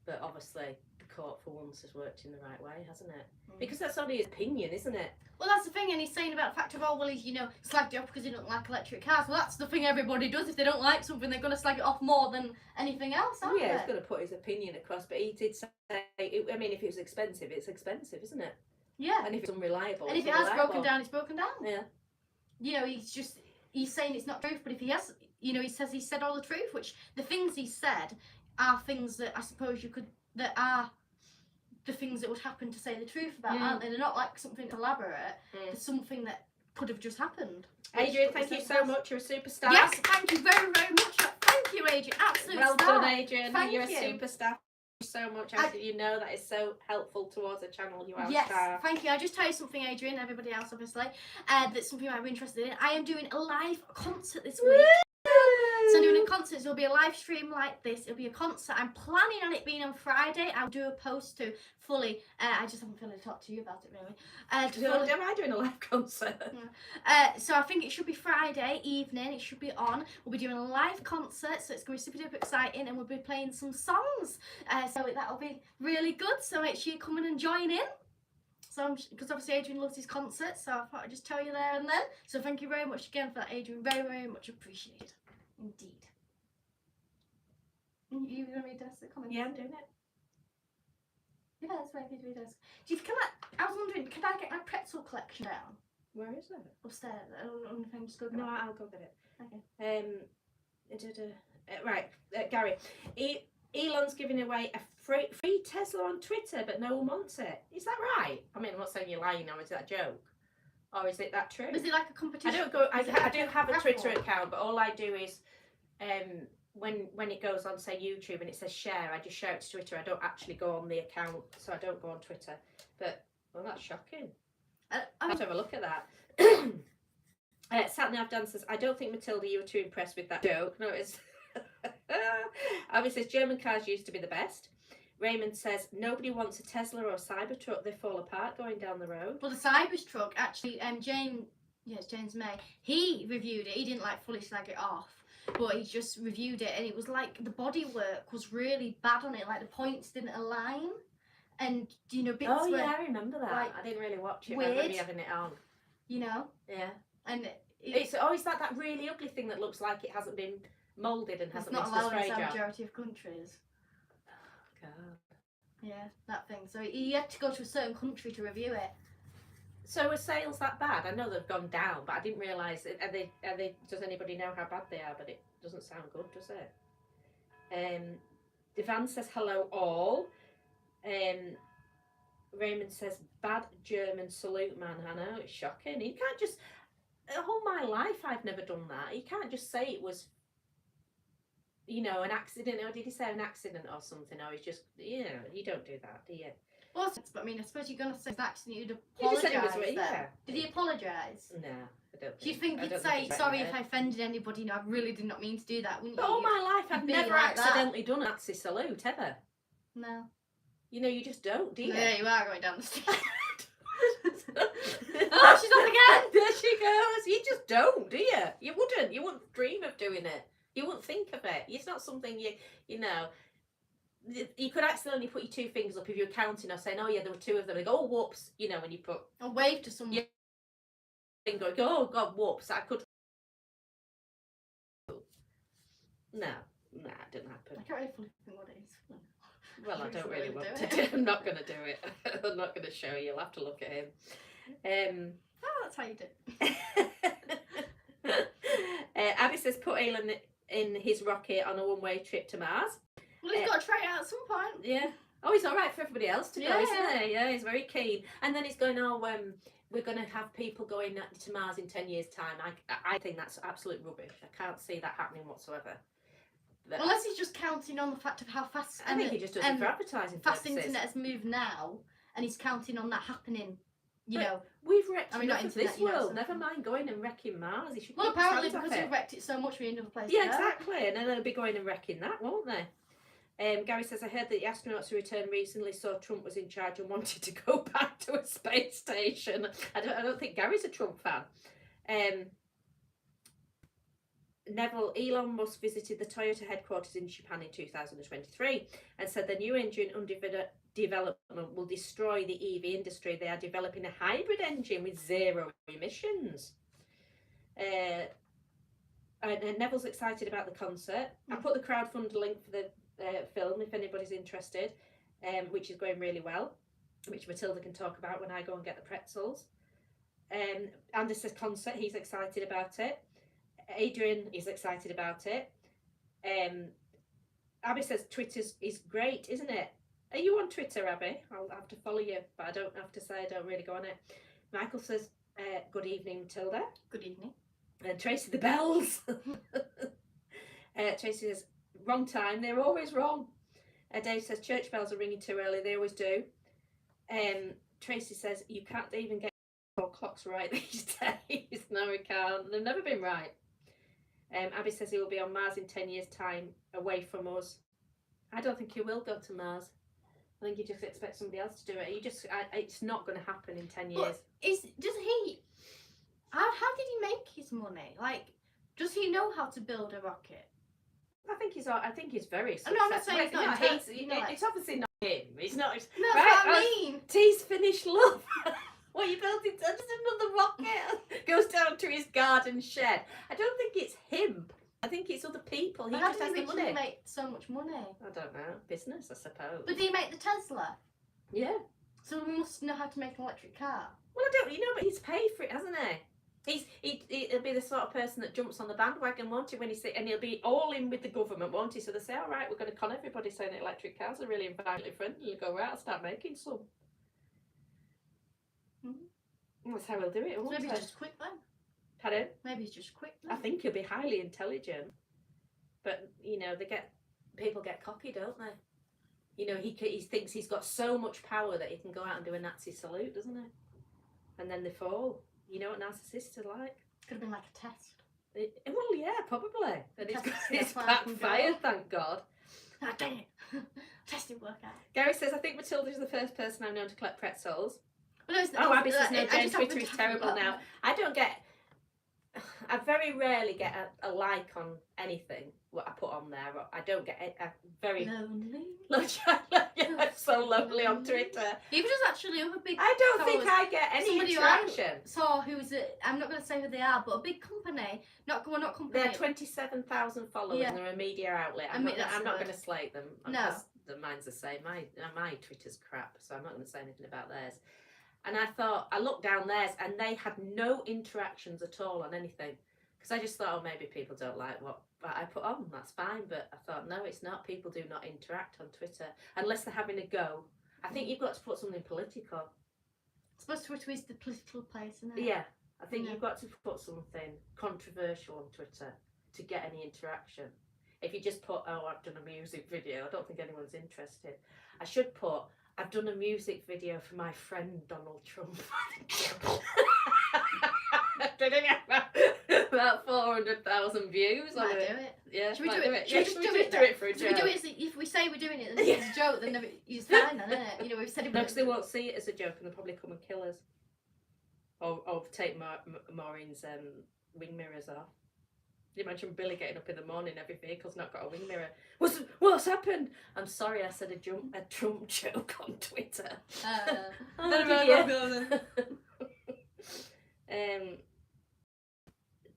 But obviously, court for once has worked in the right way, hasn't it? Because that's only his opinion, isn't it? Well, that's the thing, and he's saying about the fact of, oh, well, he's, slagged it off because he don't like electric cars. Well, that's the thing everybody does. If they don't like something, they're going to slag it off more than anything else, aren't they? Yeah, he's going to put his opinion across, but he did say, I mean, if it was expensive, it's expensive, isn't it? Yeah. And if it's unreliable, and if it's it has unreliable. broken down, it's broken down. Yeah. He's saying it's not truth, but if he has, he says he said all the truth, which the things he said are things that I suppose that are the things that would happen to say the truth about, aren't they? They're not like something elaborate. They're something that could have just happened. Adrian, thank you so much. You're a superstar. Yes, thank you very, very much. Thank you, Adrian. Absolute well star. done, Adrian. Thank You're you. a superstar. So much, you know that is so helpful towards a channel. You are yes, a star. thank you. I'll just tell you something, Adrian, everybody else obviously, that's something you might be interested in. I am doing a live concert this week. So I'm doing a concert, so it'll be a live stream like this. It'll be a concert. I'm planning on it being on Friday. I'll do a post to fully, I just haven't feeling to talk to you about it really. Am I doing a live concert? So I think it should be Friday evening, it should be on. We'll be doing a live concert, so it's going to be super duper exciting, and we'll be playing some songs. So that'll be really good, so make sure you come in and join in. So, because obviously Adrian loves his concert, so I thought I'd just tell you there and then. So thank you very much again for that, Adrian. Very, very much appreciated. Indeed. You going to read us the comments? Yeah, I'm doing it. Yeah, that's right, read us. I was wondering, can I get my pretzel collection down? Where is it? Upstairs. I don't know if I can just go get No, it. I'll go get it. Okay. Right, Gary. Elon's giving away a free Tesla on Twitter, but no one wants it. Is that right? I mean, I'm not saying you're lying now. Is that a joke? Or is it that true? Was it like a competition? I do have a Twitter account, but all I do is when it goes on, say, YouTube and it says share, I just share it to Twitter. I don't actually go on the account, so I don't go on Twitter. But, well, that's shocking. I have to have a look at that. Satnav Dan says, I don't think, Matilda, you were too impressed with that joke. No, it's... Obviously, German cars used to be the best. Raymond says, nobody wants a Tesla or a Cybertruck. They fall apart going down the road. Well, the Cybertruck, actually, James May, he reviewed it. He didn't, fully slag it off. But he just reviewed it, and it was the bodywork was really bad on it. The points didn't align. And, bits Oh, were... yeah, I remember that. I didn't really watch it. Weird. I remember having it on. Yeah. And it's always that really ugly thing that looks like it hasn't been moulded and hasn't been to the spray it's not allowed in the jar. majority of countries. God. Yeah, that thing. So he had to go to a certain country to review it. So are sales that bad? I know they've gone down, but I didn't realise. Are they? Does anybody know how bad they are? But it doesn't sound good, does it? Devan says hello all. Raymond says bad German salute man. I know, it's shocking. You can't just. All my life I've never done that. You can't just say it was, an accident, or did he say an accident or something, or he's just, you don't do that, do you? Well, but I suppose you're going to say it's an accident, you'd He just said apologise it was, then. Did he apologise? No, I don't think. Do you think he'd say, sorry if I offended anybody, I really did not mean to do that, wouldn't you? But all my life I've never like accidentally done a Nazi salute, ever. No. You just don't, do you? There you are, going down the stairs. Oh, she's on again! There she goes. You just don't, do you? You wouldn't dream of doing it. You wouldn't think of it. It's not something you could accidentally put your two fingers up if you were counting or saying, oh yeah, there were two of them. And go, oh, whoops, when you put... Or wave to someone. Yeah. Finger, go, oh God, whoops, I could... No, it didn't happen. I can't really fully think what it is. Well, I don't really want to do it. I'm not going to do it. I'm not going to show you. You'll have to look at him. That's how you do it. Abby says, put Elon in his rocket on a one-way trip to Mars. Well, he's got to try it out at some point. Yeah. Oh, he's all right for everybody else to go, isn't he? Yeah, he's very keen. And then he's going, we're going to have people going to Mars in 10 years' time. I think that's absolute rubbish. I can't see that happening whatsoever. But unless he's just counting on the fact of how fast... I think he just does it for advertising fast purposes. internet has moved now, and he's counting on that happening, We've wrecked enough not of this internet, world. Never mind going and wrecking Mars. He should apparently because we've wrecked it so much, we need another place Yeah, to go. exactly. And then they'll be going and wrecking that, won't they? Gary says, I heard that the astronauts who returned recently saw Trump was in charge and wanted to go back to a space station. I don't think Gary's a Trump fan. Neville, Elon Musk visited the Toyota headquarters in Japan in 2023 and said the new engine development will destroy the EV industry. They are developing a hybrid engine with 0 emissions. And Neville's excited about the concert. I put the crowdfund link for the film if anybody's interested, which is going really well, which Matilda can talk about when I go and get the pretzels. Andy says concert, he's excited about it. Adrian is excited about it. Abby says Twitter is great, isn't it? Are you on Twitter, Abby? I'll have to follow you, but I don't have to say I don't really go on it. Michael says, good evening, Matilda. Good evening. And Tracy the bells. Tracy says, wrong time, they're always wrong. Dave says, church bells are ringing too early, they always do. Tracy says, you can't even get clocks right these days. No, we can't. They've never been right. Abby says he will be on Mars in 10 years' time, away from us. I don't think he will go to Mars. I think you just expect somebody else to do it. It's not going to happen in 10 years. How did he make his money? Like, does he know how to build a rocket? I think he's very successful. I'm not saying he's not. It's obviously not him. He's not. That's what I mean. T's finished love. What you building? Just another rocket. Goes down to his garden shed. I don't think it's him. I think it's other people. He just has the money. How did he make so much money? I don't know. Business, I suppose. But did he make the Tesla? Yeah. So we must know how to make an electric car. Well, I don't. But he's paid for it, hasn't he? He'll be the sort of person that jumps on the bandwagon, won't he? And he'll be all in with the government, won't he? So they say, all right, we're going to con everybody saying that electric cars are really environmentally friendly. He'll go, right, I'll start making some. That's how he'll do it. So maybe he's just quick then. Pardon? Maybe he's just quick then. I think he'll be highly intelligent, but people get cocky, don't they? He thinks he's got so much power that he can go out and do a Nazi salute, doesn't he? And then they fall. You know what narcissists are like? Could have been like a test. Well, yeah, probably. And it's backfired, thank God. Ah, dang it. Test didn't work out. Gary says, I think Matilda is the first person I've known to collect pretzels. Well, Abby says, no, Jane, Twitter is terrible now. I very rarely get a like on anything what I put on there. I don't get a very lonely. I'm so lonely on Twitter. Even just actually other big. I don't think I get any interaction. Saw who's I'm not going to say who they are, but a big company. Not company. They're 27,000 followers. Yeah. And they're a media outlet. I'm not going to slate them. No, mine's the same. My Twitter's crap, so I'm not going to say anything about theirs. And I looked down theirs and they had no interactions at all on anything. Because I just thought, maybe people don't like what I put on, that's fine. But I thought, no, it's not. People do not interact on Twitter unless they're having a go. I think you've got to put something political. I suppose Twitter is the political place, isn't it? Yeah, I think you've got to put something controversial on Twitter to get any interaction. If you just put, I've done a music video, I don't think anyone's interested. I should put, I've done a music video for my friend Donald Trump. About 400,000 views on it. Do it. Yeah, should we do it? Should we just do it for a joke? Should we do it? If we say we're doing it, then it's a joke. Then it's fine, then, isn't it? We've said it. No, because they won't see it as a joke, and they'll probably come and kill us, or take Maureen's wing mirrors off. You imagine Billy getting up in the morning, every vehicle's not got a wing mirror. What's happened? I'm sorry, I said a Trump joke on Twitter.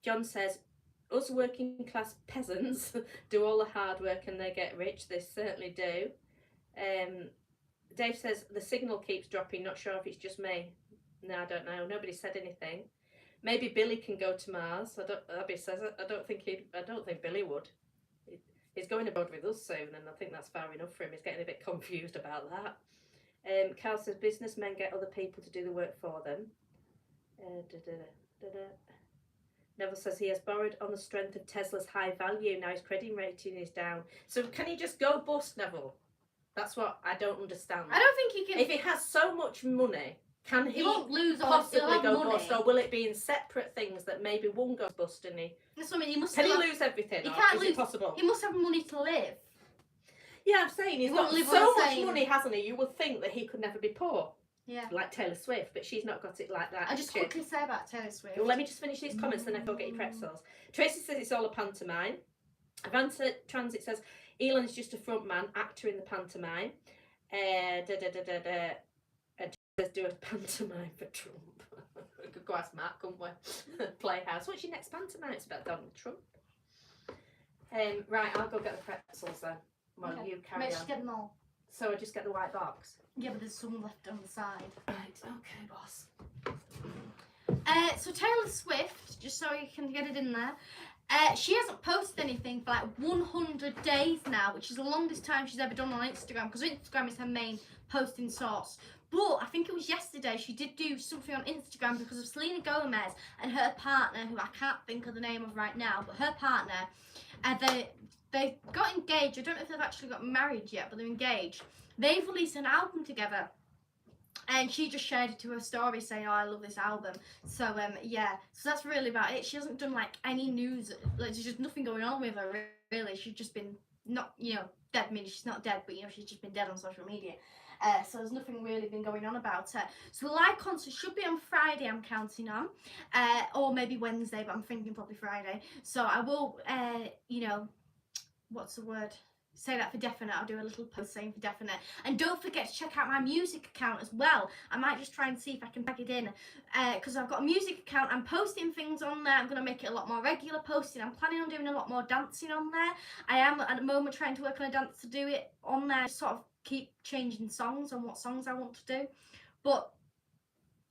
John says, us working class peasants do all the hard work and they get rich. They certainly do. Dave says, the signal keeps dropping. Not sure if it's just me. No, I don't know. Nobody said anything. Maybe Billy can go to Mars. Abby says it. I don't think Billy would. He's going abroad with us soon, and I think that's far enough for him. He's getting a bit confused about that. Carl says businessmen get other people to do the work for them. Neville says he has borrowed on the strength of Tesla's high value. Now his credit rating is down. So can he just go bust, Neville? That's what I don't understand. I don't think he can. If he has so much money, can he won't lose possibly go money. bust, or will it be in separate things that maybe one goes bust and he? That's what I mean. He must. Can he lose everything? He can't lose. It possible? He must have money to live. Yeah, I'm saying he's got so much money, hasn't he? You would think that he could never be poor. Yeah. Like Taylor Swift, but she's not got it like that. I just quickly say about Taylor Swift. Well, let me just finish these comments, then I go get your pretzels. Tracy says it's all a pantomime. Avanza Transit says Elon is just a front man, actor in the pantomime. And let's do a pantomime for Trump. We could go ask Matt, couldn't we? Playhouse. What's your next pantomime? It's about Donald Trump. Right, I'll go get the pretzels then. Well, Okay. you carry Make on. sure you get them all. So I just get the white box. Yeah, but there's some left on the side. Right, okay, boss. So Taylor Swift, just so you can get it in there, she hasn't posted anything for like 100 days now, which is the longest time she's ever done on Instagram, because Instagram is her main posting source. But I think it was yesterday she did do something on Instagram because of Selena Gomez and her partner, who I can't think of the name of right now, but her partner, they got engaged. I don't know if they've actually got married yet, but they're engaged. They've released an album together. And she just shared it to her story saying, oh, I love this album. So, yeah. So that's really about it. She hasn't done, like, any news. Like, there's just nothing going on with her, really. She's just been not, dead. I mean, she's not dead, but, she's just been dead on social media. So there's nothing really been going on about her. So the live concert should be on Friday, I'm counting on. Or maybe Wednesday, but I'm thinking probably Friday. So I will, what's the word? Say that for definite. I'll do a little post saying for definite. And don't forget to check out my music account as well. I might just try and see if I can tag it in, because I've got a music account. I'm posting things on there. I'm going to make it a lot more regular posting. I'm planning on doing a lot more dancing on there. I am at the moment trying to work on a dance to do it on there. Sort of keep changing songs on what songs I want to do. But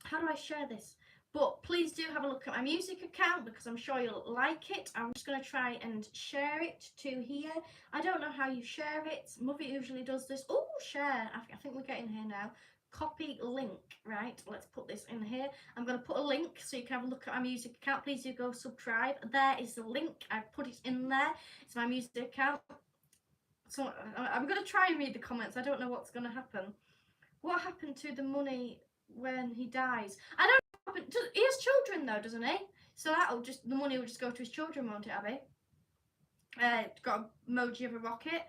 how do I share this? But please do have a look at my music account, because I'm sure you'll like it. I'm just going to try and share it to here. I don't know how you share it. Mother usually does this. Oh, share. I think we're getting here now. Copy link. Right, let's put this in here. I'm going to put a link so you can have a look at my music account. Please do go subscribe. There is the link. I've put it in there. It's my music account. So I'm going to try and read the comments. I don't know what's going to happen. What happened to the money when he dies? I don't know. He has children though, doesn't he? So the money will just go to his children, won't it, Abby? Got an emoji of a rocket.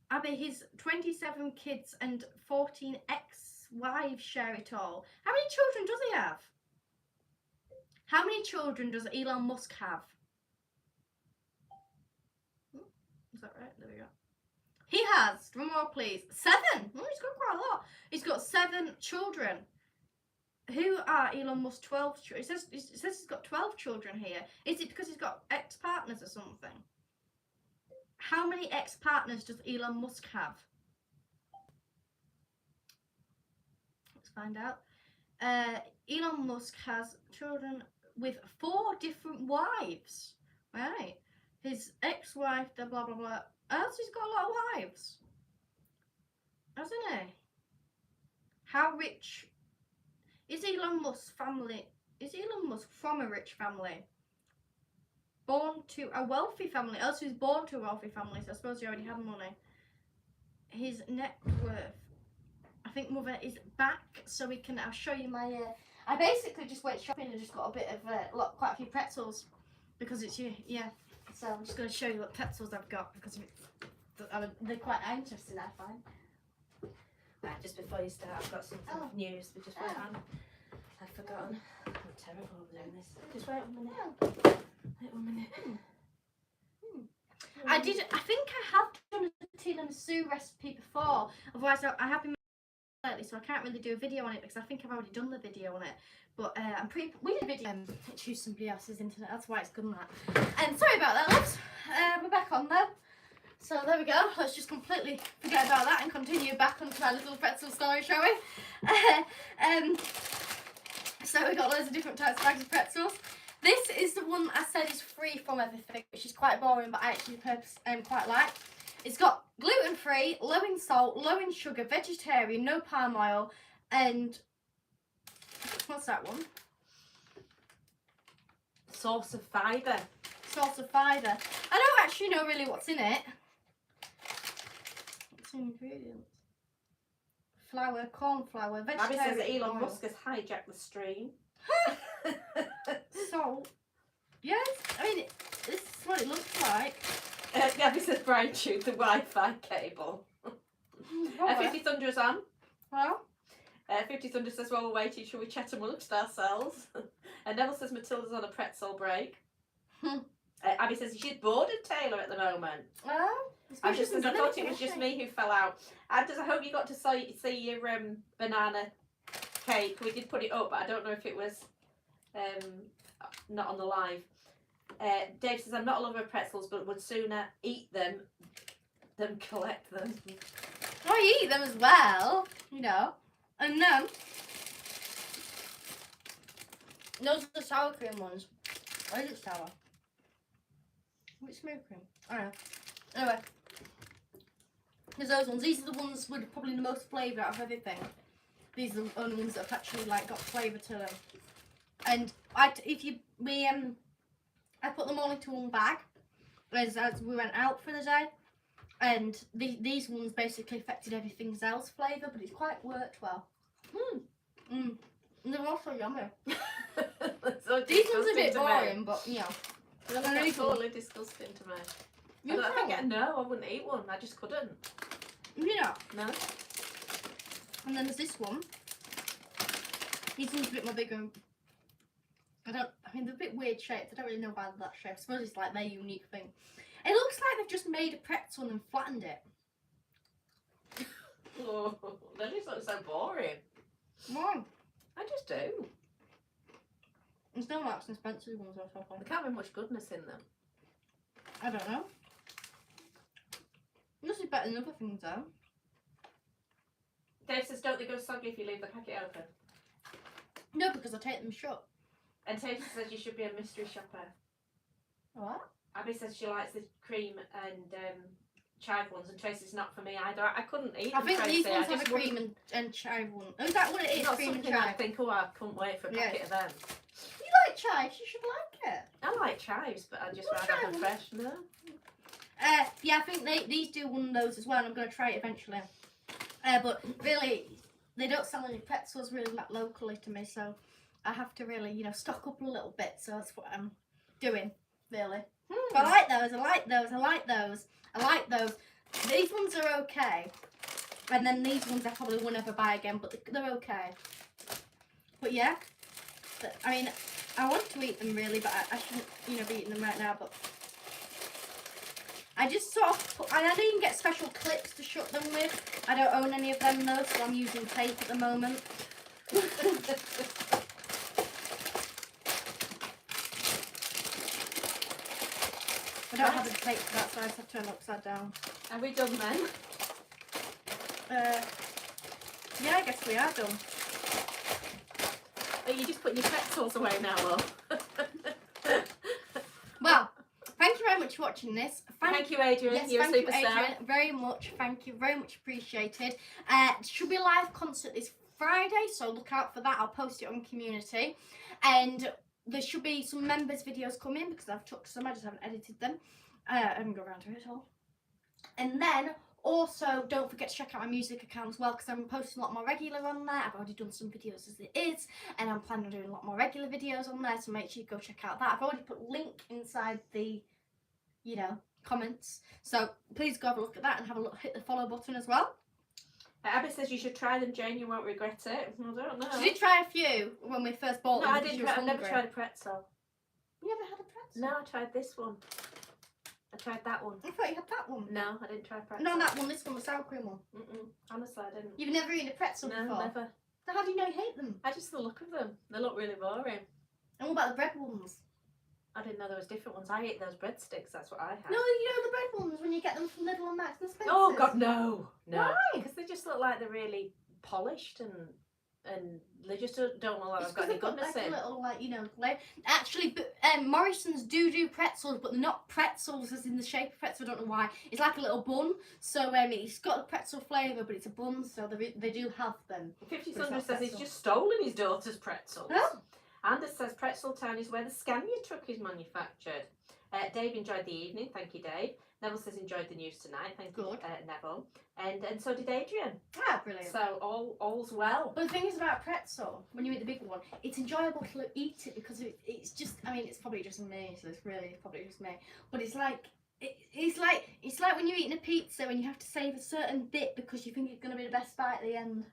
Abby, his 27 kids and 14 ex-wives share it all. How many children does he have? How many children does Elon Musk have? Is that right? There we go. He has, drum roll please, 7. Oh, he's got quite a lot. He's got 7 children. Who are Elon Musk's 12 children? It says he's got 12 children here. Is it because he's got ex-partners or something? How many ex-partners does Elon Musk have? Let's find out. Elon Musk has children with 4 different wives. Right. His ex-wife, blah, blah, blah. Else he's got a lot of wives. Hasn't he? How rich... Is Elon Musk's family, is Elon Musk from a rich family? Born to a wealthy family. Also, he's born to a wealthy family, so I suppose he already had money. His net worth. I think Mother is back, so I'll show you my, I basically just went shopping and just got a bit of, quite a few pretzels. Because it's, yeah. So I'm just going to show you what pretzels I've got, because they're quite interesting, I find. Right, just before you start, I've got something news we just went on. I've forgotten. I'm terrible at doing this. Just wait 1 minute. Wait 1 minute. I think I have done a tiramisu recipe before. Otherwise, I have been lately, so I can't really do a video on it because I think I've already done the video on it. But we did a video. Choose somebody else's internet. That's why it's good on that. And sorry about that, loves. We're back on there. So there we go. Let's just completely forget about that and continue back onto our little pretzel story, shall we? So we got loads of different types of bags of pretzels. This is the one I said is free from everything, which is quite boring, but I actually quite like. It's got gluten-free, low in salt, low in sugar, vegetarian, no palm oil, and what's that one? Source of fibre. Source of fibre. I don't actually know really what's in it. What's the ingredients? Flour, corn flour, vegetarian. Abby says Elon Musk has hijacked the stream. Salt. Yes, I mean, this is what it looks like. Abby says Brian chewed the Wi-Fi cable. 50 Thunder is on. Well, 50 Thunder says, while we're waiting, shall we chat amongst ourselves? And Neville says Matilda's on a pretzel break. Abby says she's bored of Taylor at the moment. Oh, I thought it was just me who fell out. And I hope you got to see your banana cake. We did put it up, but I don't know if it was not on the live. Dave says, I'm not a lover of pretzels, but would sooner eat them than collect them. Oh, you eat them as well, you know. And then, those are the sour cream ones. Why is it sour? Which smooth cream? I don't know. Anyway, there's those ones. These are the ones with probably the most flavour out of everything. These are the only ones that have actually like got flavour to them. And I put them all into one bag as we went out for the day. And these ones basically affected everything else flavour, but it's quite worked well. And they're also yummy. So These ones are a bit boring, but you know. They're really totally disgusting to me. I wouldn't eat one. I just couldn't. You know. No. And then there's this one. These one's a bit more bigger. They're a bit weird shaped. I don't really know why they're that shape. I suppose it's like their unique thing. It looks like they've just made a pretzel and flattened it. Oh, they just look so boring. Why? I just do. It's not Marks and Spencer's ones or something. There can't be much goodness in them. I don't know. This is better than other things though. Dave says, don't they go soggy if you leave the packet open? No, because I take them shut. And Taser says you should be a mystery shopper. What? Abby says she likes the cream and chive ones, and Tracy's not for me either. I couldn't eat I them, think Tracy. these ones have a cream and chive one. Oh, is that what it is? Not Cream and something I chive. think, I couldn't wait for a packet of them. You like chives? You should like it. I like chives, but I'd just Well, rather have them chive fresh. No. Yeah, I think these do one of those as well, and I'm going to try it eventually. But really, they don't sell any pretzels really that locally to me, so I have to really, you know, stock up a little bit. So that's what I'm doing, really. But I like those. I like those. I like those. I like those. These ones are okay, and then these ones I probably won't ever buy again, but they're okay. But yeah, I mean, I want to eat them really, but I shouldn't, you know, be eating them right now. But I just sort of put, and I know you can get special clips to shut them with. I don't own any of them though, so I'm using tape at the moment. I don't have a tape for that, so I just have to turn it upside down. Are we done then? Yeah, I guess we are done. Are you just putting your pretzels away now, love? Well, thank you very much for watching this. Thank you, Adrian. Yes, You're a thank you, superstar. Adrian, very much. Thank you, very much appreciated. Should be a live concert this Friday, so look out for that. I'll post it on community, and there should be some members videos coming because I've took some. I just haven't edited them. I haven't got around to it at all. And then also don't forget to check out my music account as well, because I'm posting a lot more regular on there. I've already done some videos as it is, and I'm planning on doing a lot more regular videos on there, so make sure you go check out that. I've already put a link inside the, you know, comments, so please go have a look at that and have a look, hit the follow button as well. Abby says you should try them, Jane. You won't regret it. I don't know. She did try a few when we first bought them. No, I didn't. I've never tried a pretzel. You never had a pretzel? No, I tried this one. I tried that one. I thought you had that one. No, I didn't try pretzel. No, that one. This one, the sour cream one. Honestly, I didn't. You've never eaten a pretzel No, before? never. So how do you know you hate them? I just the look of them. They look really boring. And what about the bread ones? I didn't know there was different ones. I ate those breadsticks. That's what I had. No, you know the bread ones when you get them from Lidl and Max and Spencer's. Oh God, no, no. Why? Because they just look like they're really polished and they just don't look like It's they've got any goodness like in. a little, like, you know, actually, but Morrison's do pretzels, but they're not pretzels as in the shape of pretzel. I don't know why. It's like a little bun, so it's got a pretzel flavour, but it's a bun, so they do have them. 50 But it's Sandra not says he's pretzel. just stolen his daughter's pretzels. Oh. Anders says Pretzel Town is where the Scania truck is manufactured. Dave enjoyed the evening. Thank you, Dave. Neville says enjoyed the news tonight. Thank you, Neville. And so did Adrian. Ah, brilliant. So all's well. But the thing is about pretzel, when you eat the big one, it's enjoyable to eat it because it's just, I mean, it's probably just me, so it's really probably just me. But it's like, it's like when you're eating a pizza and you have to save a certain bit because you think it's going to be the best bite at the end.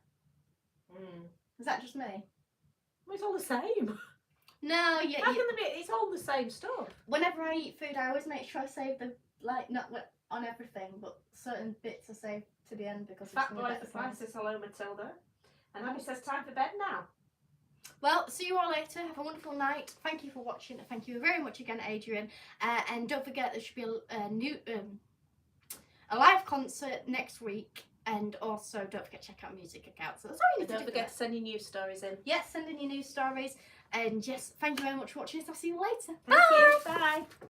Is that just me? Well, it's all the same. No, yeah. How can there be? It's all the same stuff. Whenever I eat food, I always make sure I save the not on everything, but certain bits I save to the end because Fat it's boy better the for me. fine says hello, Matilda. And Abby says time for bed now. Well, see you all later. Have a wonderful night. Thank you for watching. Thank you very much again, Adrian. And don't forget there should be a live concert next week. And also don't forget to check out music accounts. So that's all you need to do. Don't forget to send your news stories in. Yes, send in your news stories. And yes, thank you very much for watching. I'll see you later. Thank Bye. you. Bye.